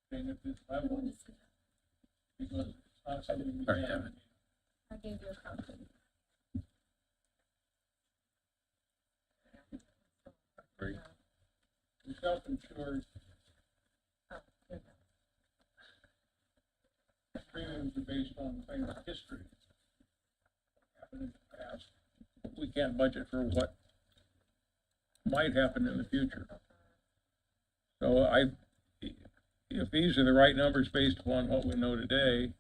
Staying at this level, because it's not something we Already can- have it. I gave you a copy. The self-insured Oh, here we go. premiums are based on claimant history. Happened in the past. We can't budget for what might happen in the future. So if these are the right numbers based upon what we know today,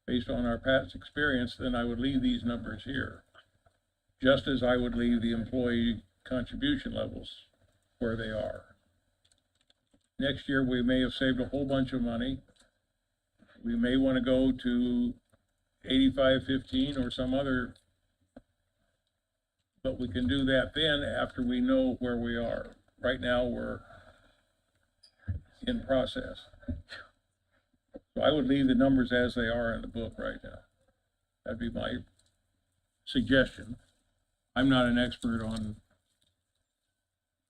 based on our past experience, then I would leave these numbers here. Just as I would leave the employee contribution levels where they are. Next year, we may have saved a whole bunch of money. We may want to go to 85-15 or some other, but we can do that then after we know where we are. Right now, we're in process. So I would leave the numbers as they are in the book right now. That'd be my suggestion. I'm not an expert on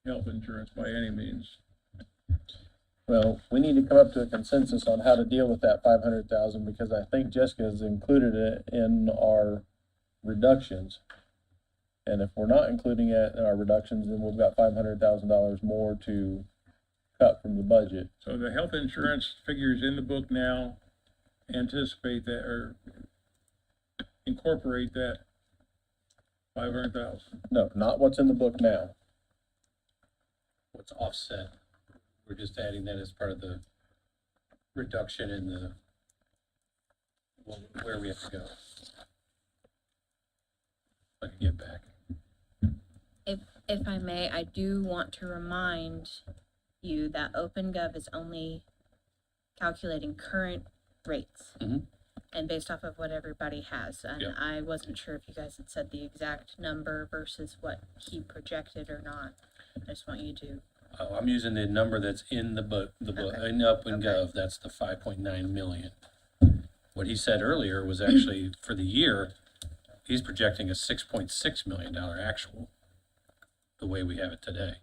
health insurance by any means. Well, we need to come up to a consensus on how to deal with that 500,000, because I think Jessica's included it in our reductions. And if we're not including it in our reductions, then we've got $500,000 more to cut from the budget. So the health insurance figures in the book now anticipate that or incorporate that 500,000. No, not what's in the book now. What's offset? We're just adding that as part of the reduction in the, well, where we have to go. I can get back. If I may, I do want to remind you that OpenGov is only calculating current rates. Mhm. And based off of what everybody has, and Yeah. I wasn't sure if you guys had said the exact number versus what he projected or not. I just want you to, I'm using the number that's in the book, Okay. in Up and Gov, that's the 5.9 million. What he said earlier was actually, for the year, he's projecting a $6.6 million actual, the way we have it today.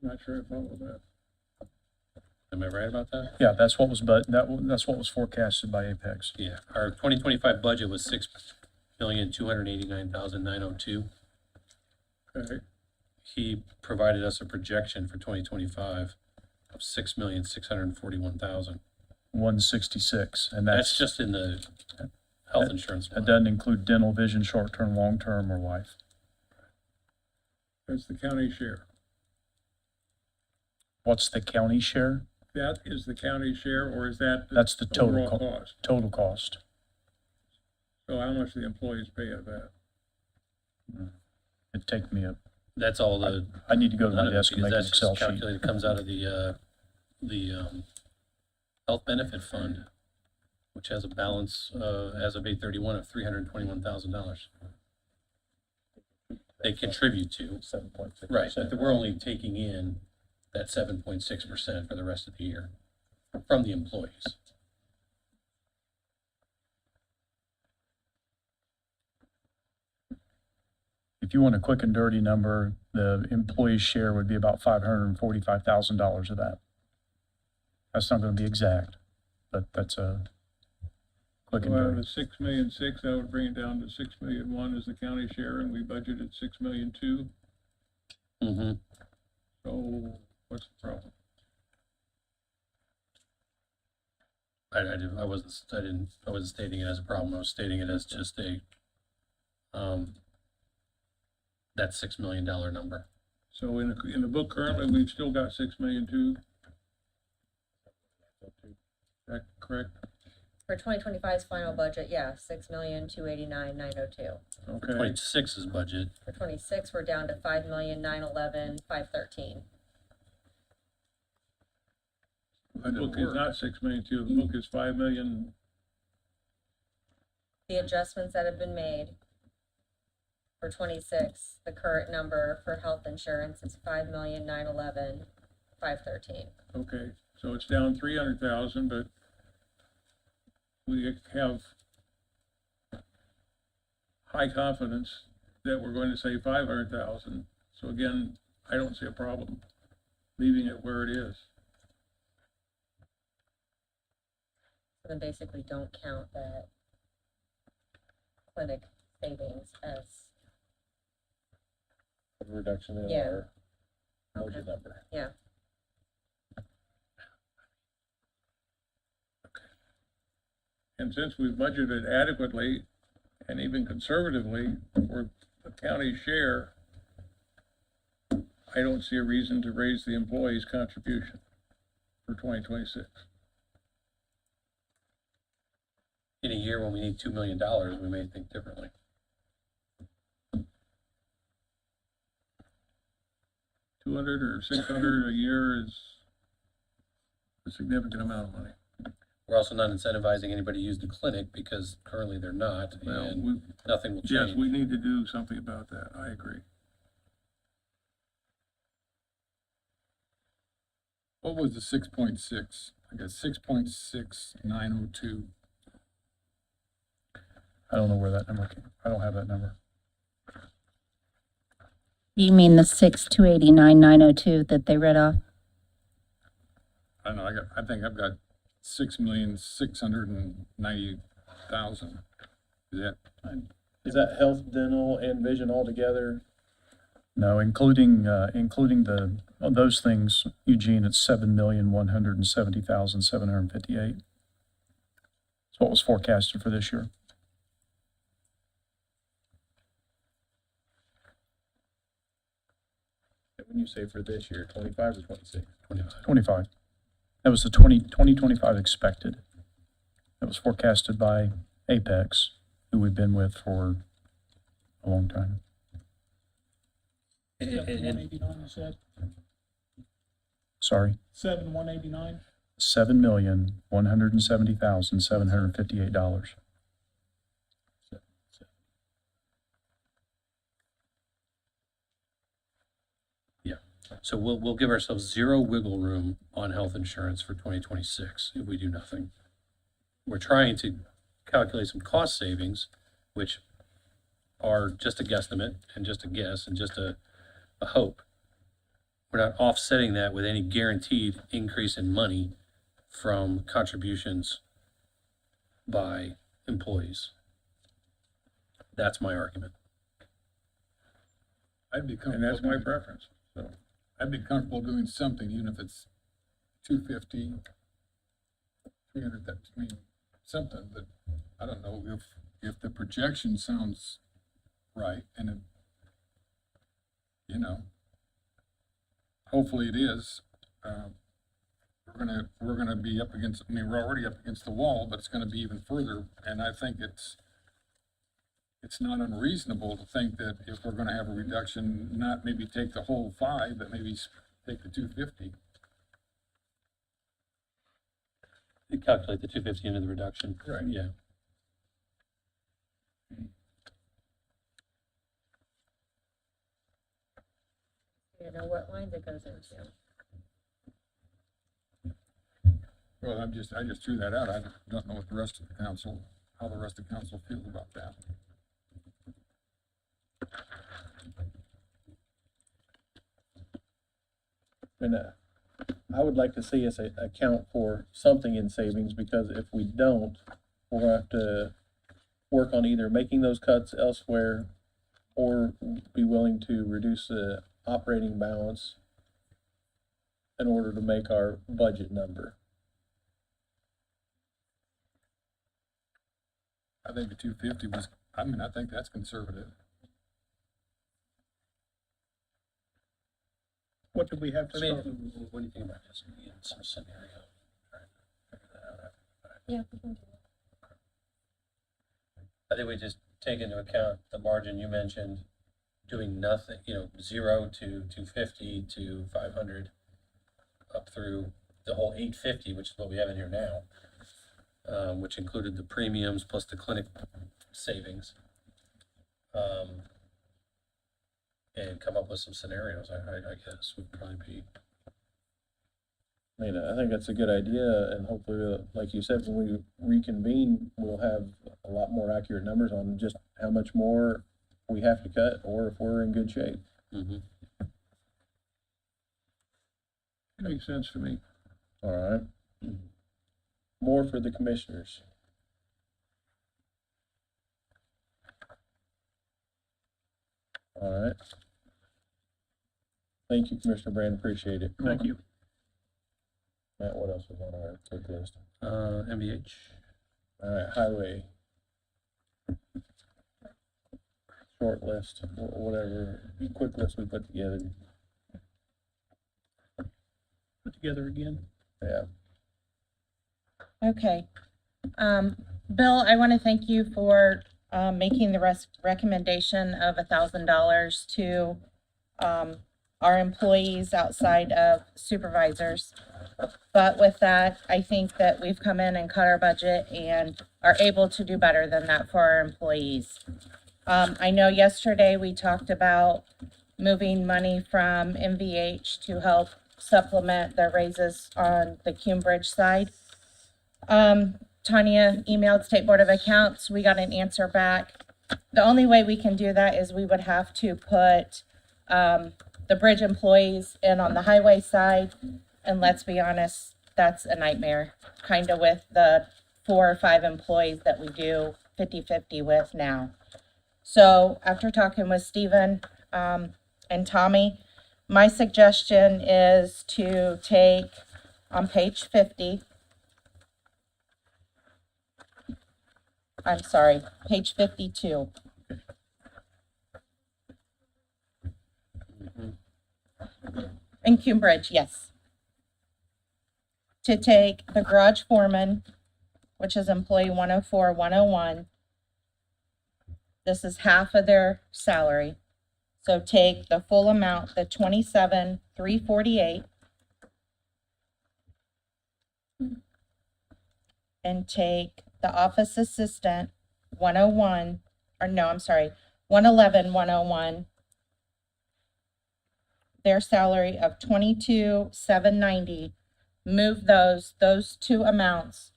Not sure I follow that. Am I right about that? Yeah, that's what was, that's what was forecasted by Apex. Yeah, our 2025 budget was 6,289,902. Okay, He provided us a projection for 2025 of 6,641,000. 166, and That's just in the health insurance that plan. doesn't include dental, vision, short-term, long-term, or life. that's the county share. What's the county share? That is the county share, or is that? That's the total overall cost. Total cost. So how much do the employees pay of that? It'd take me That's all the, I need to go to none my of it, desk and because make an that's Excel just sheet. calculated, comes out of the health benefit fund, which has a balance, as of 8/31 of $321,000. They contribute to, 7.6%. right, but we're only taking in that 7.6% for the rest of the year from the employees. If you want a quick and dirty number, the employee's share would be about $545,000 of that. That's not gonna be exact, but that's a quick and So out of dirty. the 6,000,006, that would bring it down to 6,000,001 is the county share, and we budgeted 6,000,002. Mm-hmm. So what's the problem? I wasn't stating it as a problem, I was stating it as just a, that $6 million number. So in the book currently, we've still got 6,000,002. Is that correct? For 2025's final budget, yeah, 6,289,902. Okay. 26's budget, For 26, we're down to 5,911,513. The book is not 6,000,002, the book is 5,000,000. The adjustments that have been made for 26, the current number for health insurance is 5,911,513. Okay, so it's down 300,000, but we have high confidence that we're going to save 500,000. So again, I don't see a problem leaving it where it is. So then basically don't count that clinic savings as, Reduction in Yeah. our budget Okay. number. yeah. And since we've budgeted adequately and even conservatively for the county share, I don't see a reason to raise the employees' contribution for 2026. in a year when we need $2 million, we may think differently. $200 or $600 a year is a significant amount of money. We're also not incentivizing anybody to use the clinic because currently they're not, Well, and nothing will yes, change. we need to do something about that. I agree. What was the 6.6? I got 6.6902. I don't know where that number came. I don't have that number. You mean the 6,289,902 that they read off? I don't know, I think I've got 6,690,000. Is that, Is that health, dental, and vision all together? No, including those things, Eugene, it's 7,170,758. That's what was forecasted for this year. When you say for this year, 25 or 26? 25. 25. That was the 2025 expected. It was forecasted by Apex, who we've been with for a long time. And- and- 189, you said? Sorry, 189? $7,170,758. So we'll give ourselves zero wiggle room on health insurance for 2026 if we do nothing. We're trying to calculate some cost savings, which are just a guesstimate and just a guess and just a hope. We're not offsetting that with any guaranteed increase in money from contributions by employees. That's my argument. I'd be And comfortable. that's my preference, so. I'd be comfortable doing something, even if it's 250, 300, I mean, something, but I don't know if the projection sounds right and it, you know, hopefully it is. We're gonna be up against, I mean, we're already up against the wall, but it's gonna be even further. And I think it's not unreasonable to think that if we're gonna have a reduction, not maybe take the whole 5, but maybe take the 250. You calculate the 250 into the reduction. Right. Yeah. You know what lines it goes into. Well, I just threw that out. I don't know what the rest of the council, how the rest of the council feels about that. And I would like to see us account for something in savings, because if we don't, we're gonna have to work on either making those cuts elsewhere or be willing to reduce the operating balance in order to make our budget number. I think the 250 was, I mean, I think that's conservative. What do we have I to mean, start? what do you think about this in some scenario? Trying to figure that out. Yeah. I think we just take into account the margin you mentioned, doing nothing, 0 to 250 to 500, up through the whole 850, which is what we have in here now, which included the premiums plus the clinic savings. And come up with some scenarios, I guess would probably be. I mean, I think that's a good idea, and hopefully, like you said, when we reconvene, we'll have a lot more accurate numbers on just how much more we have to cut, or if we're in good shape. Mhm. Makes sense to me. All right. More for the commissioners. All right. Thank you, Commissioner Brand, appreciate it. Thank you. Matt, what else was on our quick list? MVH. All right, highway. Short list, whatever, quick list we put together, Put together again. yeah. Okay. Bill, I want to thank you for, making the recommendation of $1,000 to, our employees outside of supervisors. But with that, I think that we've come in and cut our budget and are able to do better than that for our employees. I know yesterday we talked about moving money from MVH to help supplement the raises on the Cume Bridge side. Tanya emailed State Board of Accounts. We got an answer back. The only way we can do that is we would have to put, the bridge employees in on the highway side. And let's be honest, that's a nightmare, kind of with the 4 or 5 employees that we do 50-50 with now. So after talking with Stephen, and Tommy, my suggestion is to take on page 50. I'm sorry, page 52. In Cume Bridge, yes. To take the garage foreman which is employee 104, 101. This is half of their salary. So take the full amount, the 27,348, and take the office assistant 101, or no, I'm sorry, 111, 101, their salary of 22,790, move those two amounts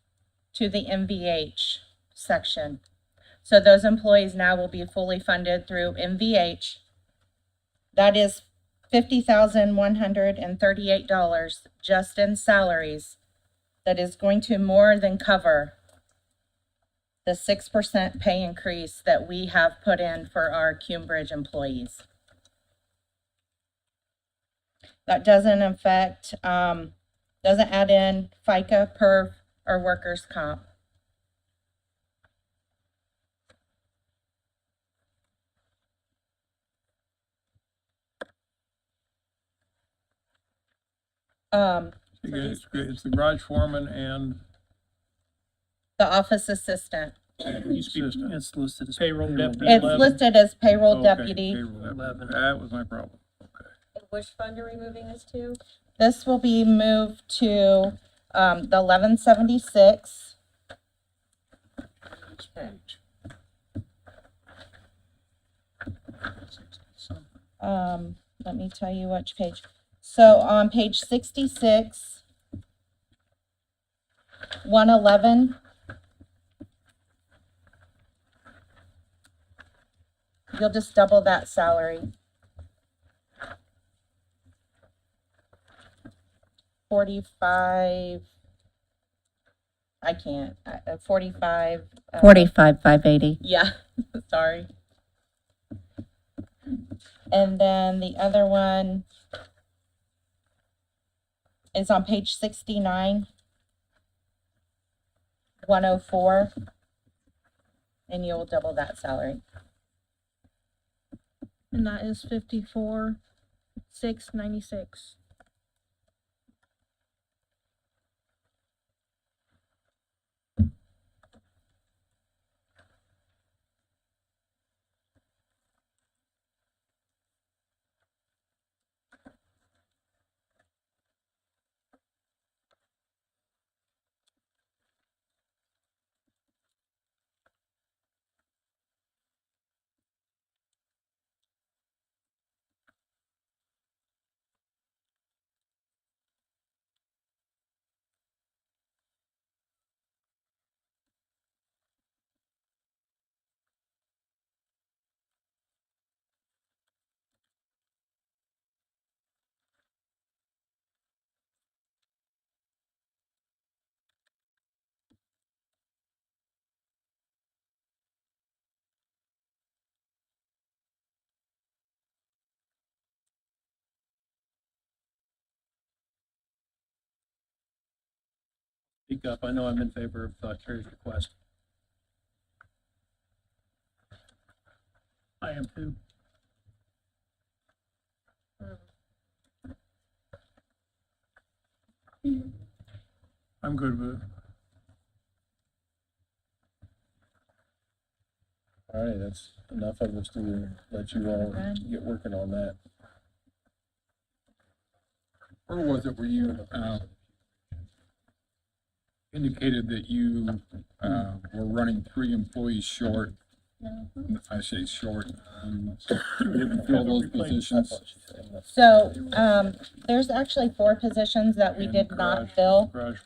to the MVH section. So those employees now will be fully funded through MVH. That is $50,138 just in salaries. That is going to more than cover the 6% pay increase that we have put in for our Cambridge employees. That doesn't affect, doesn't add in FICA, PERF, or workers' comp. It's the garage foreman and The office assistant. assistant. It's listed as. Payroll deputy. It's 11. listed as payroll Okay, deputy. payroll deputy. 11. That was my problem. Okay. And which fund are we moving this to? This will be moved to, the 1176. Let me tell you which page. So on page 66, 111. You'll just double that salary. 45, I can't, 45. 45,580. Yeah, sorry. And then the other one is on page 69, 104, and you'll double that salary. And that is 54,696. Speak up. I know I'm in favor of Terry's request. I am too. I'm good with it. All right, that's enough of us to let you all get working on that. Where was it where you, indicated that you, were running 3 employees short? I say short, didn't fill those positions. So, there's actually 4 positions that we did not fill. Garage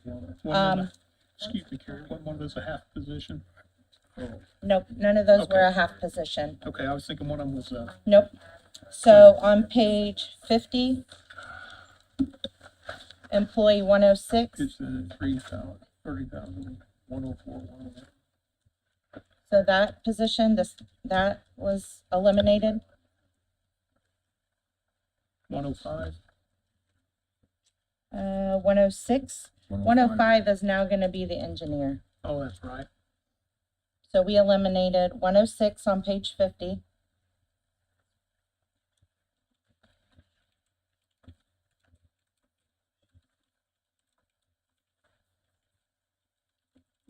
foreman. Excuse me, Carrie, one was a half position? Nope, none of those Okay. were a half position. Okay, I was thinking one of them was, Nope. So on page 50, employee 106, it's 3,000, 30,000, 104, 101. so that position, that was eliminated. 105. 106, 105 is now gonna be the engineer. Oh, that's right. So we eliminated 106 on page 50.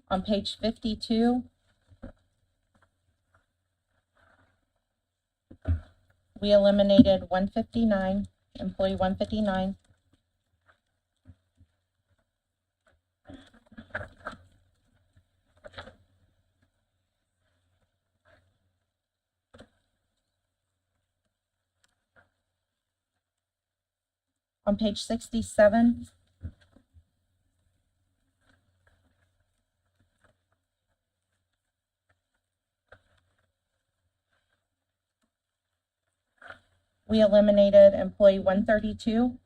On page 52, we eliminated 159, employee 159. On page 67, we eliminated employee 132.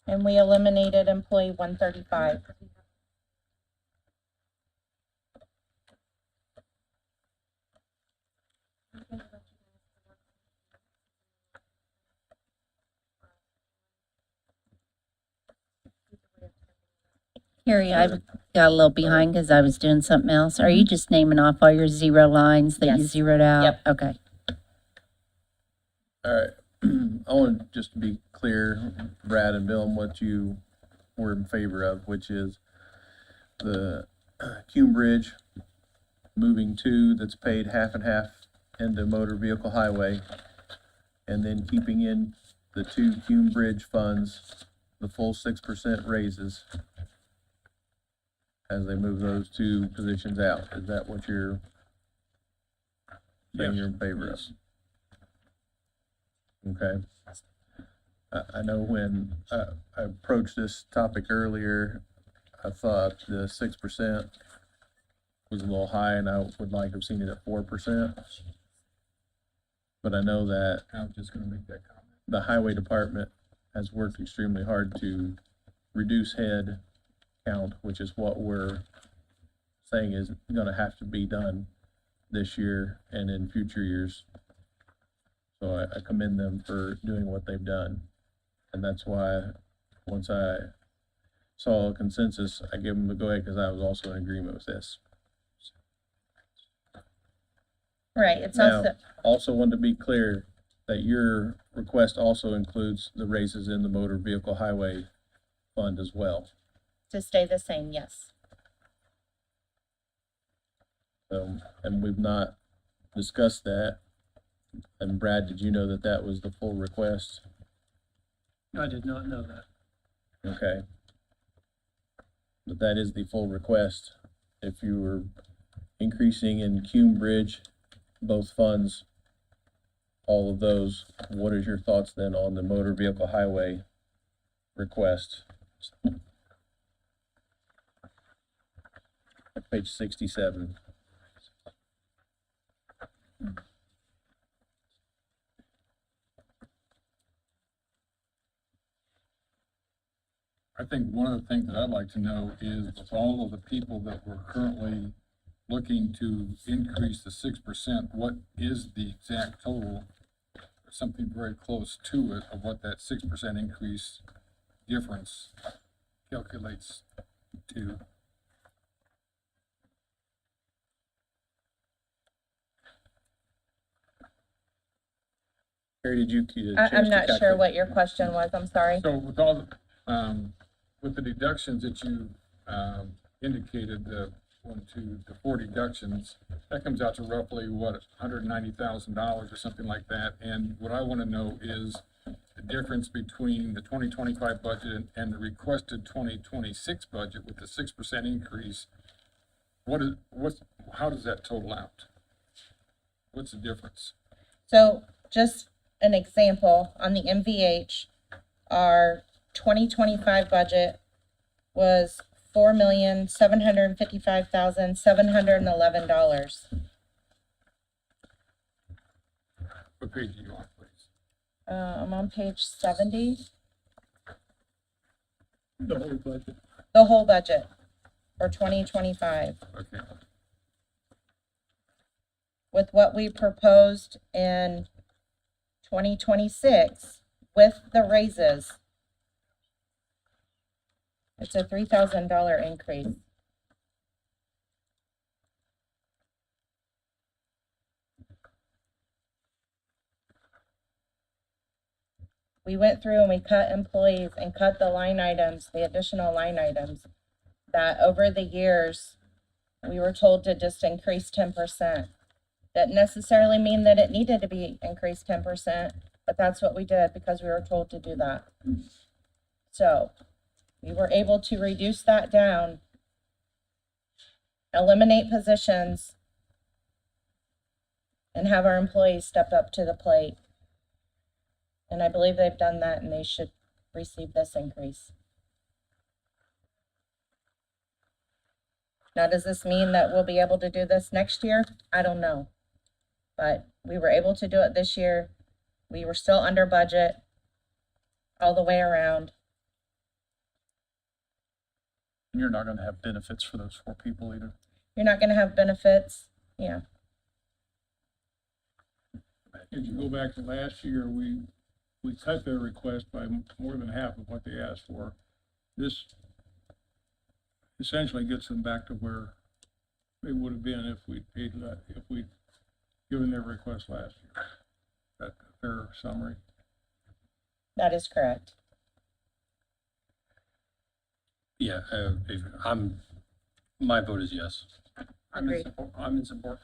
And we eliminated employee 135. Carrie, I got a little behind because I was doing something else. Are you just naming off all your zero lines that you Yes. zeroed out? Yep. Okay. All right, I want just to be clear, Brad and Bill, on what you were in favor of, which is the Cume Bridge moving to that's paid half and half into motor vehicle highway, and then keeping in the two Cume Bridge funds, the full 6% raises as they move those two positions out. Is that what you're saying Yes. you're in favor of? Yes. Okay. I know when I approached this topic earlier, I thought the 6% was a little high, and I would like to have seen it at 4%. But I know that I was just gonna make that comment. the highway department has worked extremely hard to reduce head count, which is what we're saying is gonna have to be done this year and in future years. So I commend them for doing what they've done. And that's why, once I saw a consensus, I gave them the go-ahead, because I was also in agreement with this. Right, it's Now, also, also wanted to be clear that your request also includes the raises in the motor vehicle highway fund as well. to stay the same, yes. And we've not discussed that. And Brad, did you know that that was the full request? I did not know that. Okay. But that is the full request. If you were increasing in Cume Bridge, both funds, all of those, what is your thoughts then on the motor vehicle highway request? Page 67. I think one of the things that I'd like to know is with all of the people that we're currently looking to increase the 6%, what is the exact total? Or something very close to it of what that 6% increase difference calculates to. Harry, did you get a chance I'm to not sure calculate? what your question was, I'm sorry. So with all, with the deductions that you, indicated, the 4 deductions, that comes out to roughly, what, $190,000 or something like that. And what I want to know is the difference between the 2025 budget and the requested 2026 budget with the 6% increase. How does that total out? What's the difference? So just an example, on the MVH, our 2025 budget was $4,755,711. What page are you on, please? I'm on page 70, The whole budget. the whole budget for 2025. Okay. With what we proposed in 2026 with the raises, it's a $3,000 increase. we went through and we cut employees and cut the line items, the additional line items, that over the years, we were told to just increase 10%. Didn't necessarily mean that it needed to be increased 10%, but that's what we did because we were told to do that. So, we were able to reduce that down, eliminate positions, and have our employees step up to the plate. And I believe they've done that and they should receive this increase. Now, does this mean that we'll be able to do this next year? I don't know. But we were able to do it this year. We were still under budget all the way around. You're not gonna have benefits for those 4 people either. You're not gonna have benefits. Yeah. If you go back to last year, we cut their request by more than half of what they asked for. This essentially gets them back to where they would have been if we'd paid that, if we'd given their request last year. That a fair summary. That is correct. Yeah, my vote is yes. I'm in Agreed. support, I'm in support.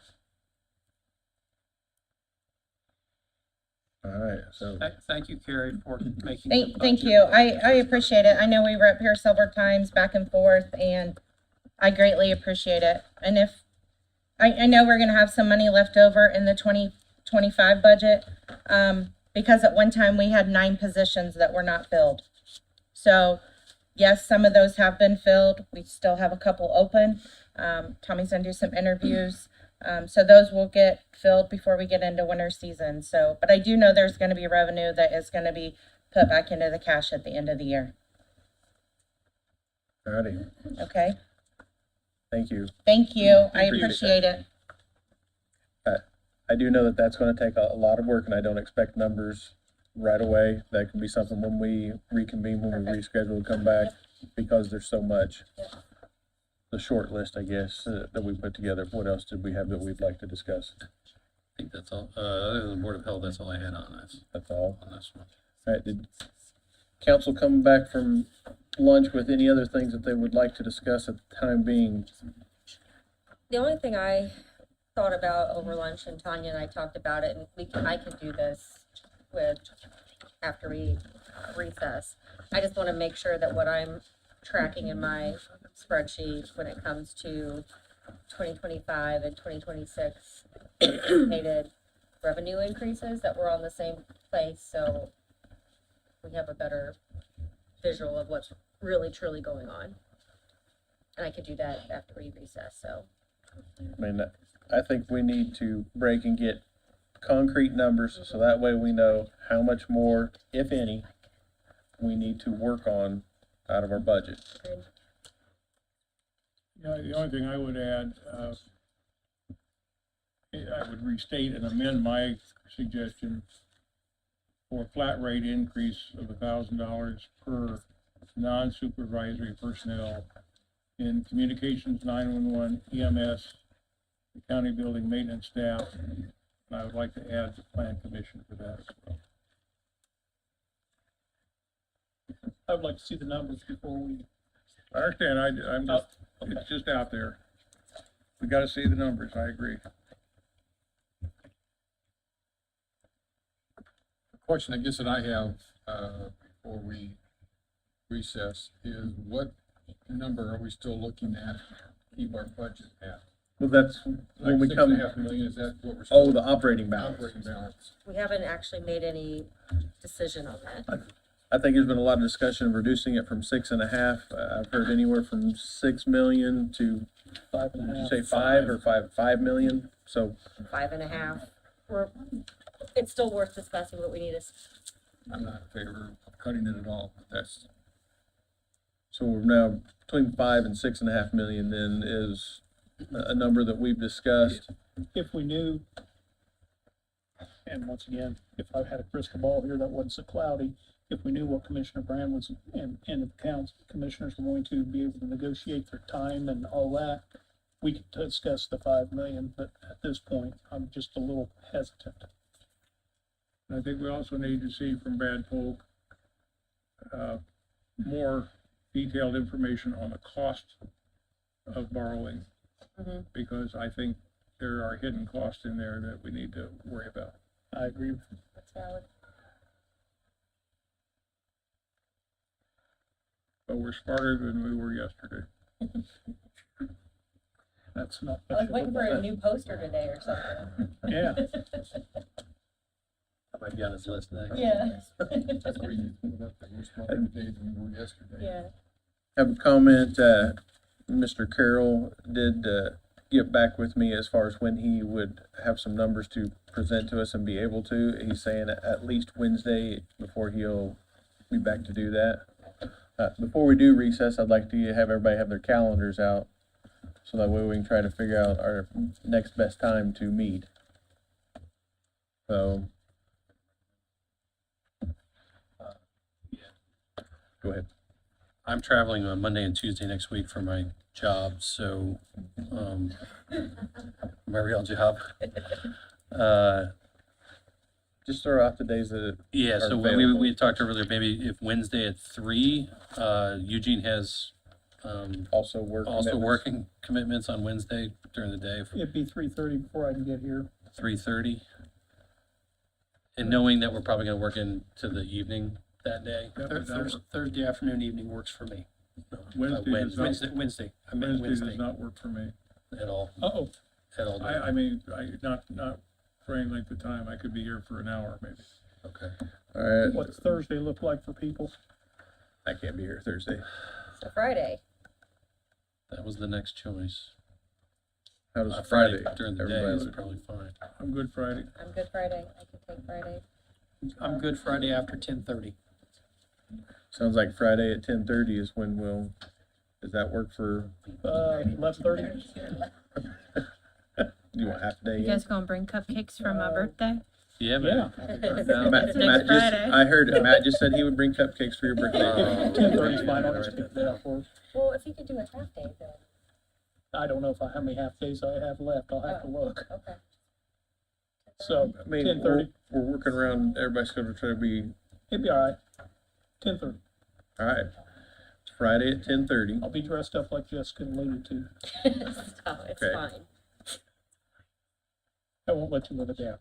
All right, so Thank you, Carrie, for making. Thank you. I appreciate it. I know we were up here several times back and forth and I greatly appreciate it. And if, I know we're gonna have some money left over in the 2025 budget, because at one time we had 9 positions that were not filled. So, yes, some of those have been filled. We still have a couple open. Tommy's gonna do some interviews. So those will get filled before we get into winter season. So, but I do know there's gonna be revenue that is gonna be put back into the cash at the end of the year. alrighty, Okay? thank you. Thank you. I Appreciate appreciate it. I do know that that's gonna take a lot of work, and I don't expect numbers right away. That can be something when we reconvene, when we reschedule, come back, because there's so much. The short list, I guess, that we put together. What else did we have that we'd like to discuss? I think that's all, other than the Board of Health, that's all I had on That's all. this one. All right, did council come back from lunch with any other things that they would like to discuss at the time being? The only thing I thought about over lunch, and Tanya and I talked about it, and I could do this with, after we recess. I just want to make sure that what I'm tracking in my spreadsheet when it comes to 2025 and 2026 anticipated revenue increases, that we're on the same place, so we have a better visual of what's really truly going on. And I could do that after we recess, so. I mean, I think we need to break and get concrete numbers, so that way we know how much more, if any, we need to work on out of our budget. Agreed. You know, the only thing I would add, I would restate and amend my suggestion for a flat rate increase of $1,000 per non-supervisory personnel in communications, 911, EMS, the county building maintenance staff, and I would like to add the plan commission for that as well. I would like to see the numbers before we. I understand, I'm just, it's just out there. We gotta see the numbers, I agree. The question I guess that I have, before we recess is what number are we still looking at to keep our budget at? Well, that's when we come, 6.5 million, is that what we're? still- oh, the operating balance. Operating balance. We haven't actually made any decision on that. I think there's been a lot of discussion of reducing it from 6.5. I've heard anywhere from 6 million to, did you say 5 or 5 million? So 5.5. It's still worth discussing, but we need to, I'm not in favor of cutting it at all, but that's, So we're now between 5 and 6.5 million then is a number that we've discussed. If we knew, and once again, if I had a crystal ball here that wasn't so cloudy, if we knew what Commissioner Brand was and the council commissioners were going to be able to negotiate their time and all that, we could discuss the 5 million, but at this point, I'm just a little hesitant. And I think we also need to see from Brad Polk more detailed information on the cost of borrowing. Mhm. Because I think there are hidden costs in there that we need to worry about. I agree. That's valid. But we're smarter than we were yesterday. That's not. I was waiting for a new poster today or something. Yeah. That might be on his list next. Yeah. That's where you put up that we're smarter today than we were yesterday. Yeah. Have a comment, Mr. Carroll did, get back with me as far as when he would have some numbers to present to us and be able to. He's saying at least Wednesday before he'll be back to do that. Before we do recess, I'd like to have everybody have their calendars out, so that way we can try to figure out our next best time to meet. So. Go ahead. I'm traveling on Monday and Tuesday next week for my job, so, my real job. Just throw out the days that. Yeah, are so when available. we talked earlier, maybe if Wednesday at 3, Eugene has, Also work. also commitments. working commitments on Wednesday during the day, It'd be 3:30 before I can get here. 3:30. And knowing that we're probably gonna work into the evening that day. That would not work. Thursday afternoon, evening works for me. Wednesday does not, Wednesday, I meant Wednesday does Wednesday. not work for me. At all, Uh-oh, at all. I mean, not for any length of time. I could be here for an hour maybe. Okay. All right, what's Thursday look like for people? I can't be here Thursday. So Friday. That was the next choice. How does Friday Friday? during the day Everybody is look- probably fine. I'm good Friday. I'm good Friday. I can take Friday. I'm good Friday after 10:30. Sounds like Friday at 10:30 is when we'll, does that work for, 11:30? you want half a day? You in? guys gonna bring cupcakes for my birthday? Yeah, Yeah. but, no, Matt, Next Matt just, Friday. I heard it, Matt just said he would bring cupcakes for your birthday. 10:30 is fine, I'll just pick that up for us. Well, if you could do a half day then. I don't know how many half days I have left, I'll have to look. Okay. So, I mean, 10:30, we're working around, everybody's gonna try to be, it'd be all right. 10:30, all right. It's Friday at 10:30. I'll be dressed up like Jessica alluded to. Stop, it's Okay. fine. I won't let you live it down.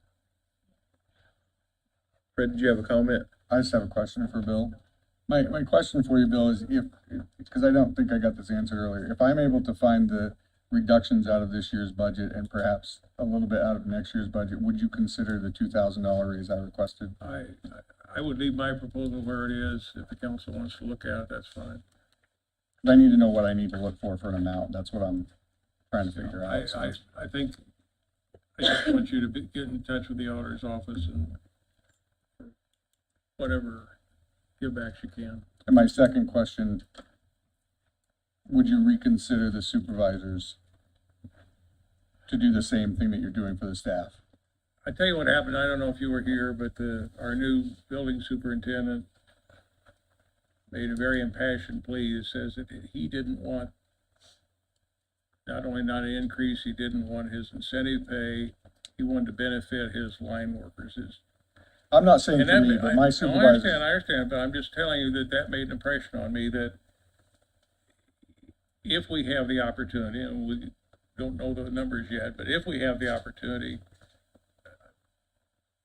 Fred, did you have a comment? I just have a question for Bill. My question for you, Bill, is because I don't think I got this answer earlier. If I'm able to find the reductions out of this year's budget and perhaps a little bit out of next year's budget, would you consider the $2,000 raise I requested? I would leave my proposal where it is. If the council wants to look at it, that's fine. I need to know what I need to look for an amount. That's what I'm trying to figure out. So I think, I just want you to get in touch with the auditor's office and whatever givebacks you can. And my second question, would you reconsider the supervisors to do the same thing that you're doing for the staff? I tell you what happened, I don't know if you were here, but our new building superintendent made a very impassioned plea that says that he didn't want not only not an increase, he didn't want his incentive pay, he wanted to benefit his line workers. I'm not saying And for that, me, but I my I supervisors. understand, but I'm just telling you that made an impression on me that if we have the opportunity, and we don't know the numbers yet, but if we have the opportunity,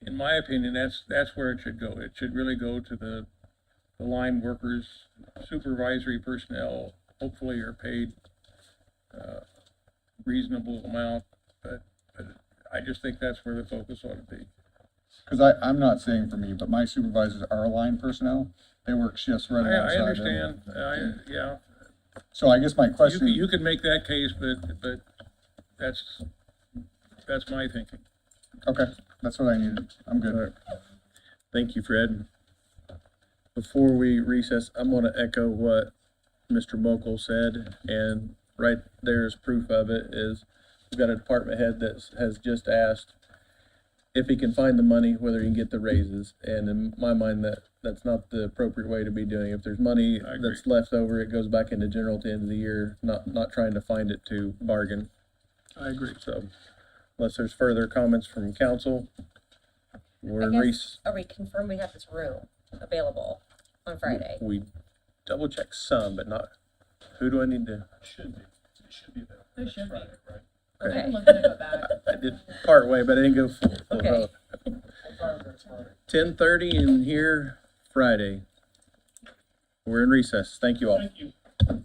in my opinion, that's where it should go. It should really go to the line workers, supervisory personnel, hopefully are paid reasonable amount, but I just think that's where the focus ought to be. Because I'm not saying for me, but my supervisors are line personnel. They work shifts right I alongside. understand, yeah, So I guess my question. you could make that case, but that's my thinking. Okay, that's what I needed. I'm good. Thank you, Fred. Before we recess, I'm gonna echo what Mr. Mokel said, and right there is proof of it, is we've got a department head that has just asked if he can find the money, whether he can get the raises, and in my mind, that's not the appropriate way to be doing it. If there's money I agree. that's left over, it goes back into general at the end of the year, not trying to find it to bargain. I agree. So, unless there's further comments from council, we're in I recess. guess, are we confirmed we have this room available? on Friday. We double checked some, but not, who do I need to? Should be, it should be available. There should be. Right. I Okay. can look at it, go back. I did part way, but I didn't go full Okay. vote. 10:30 in here Friday. We're in recess. Thank you all. Thank you.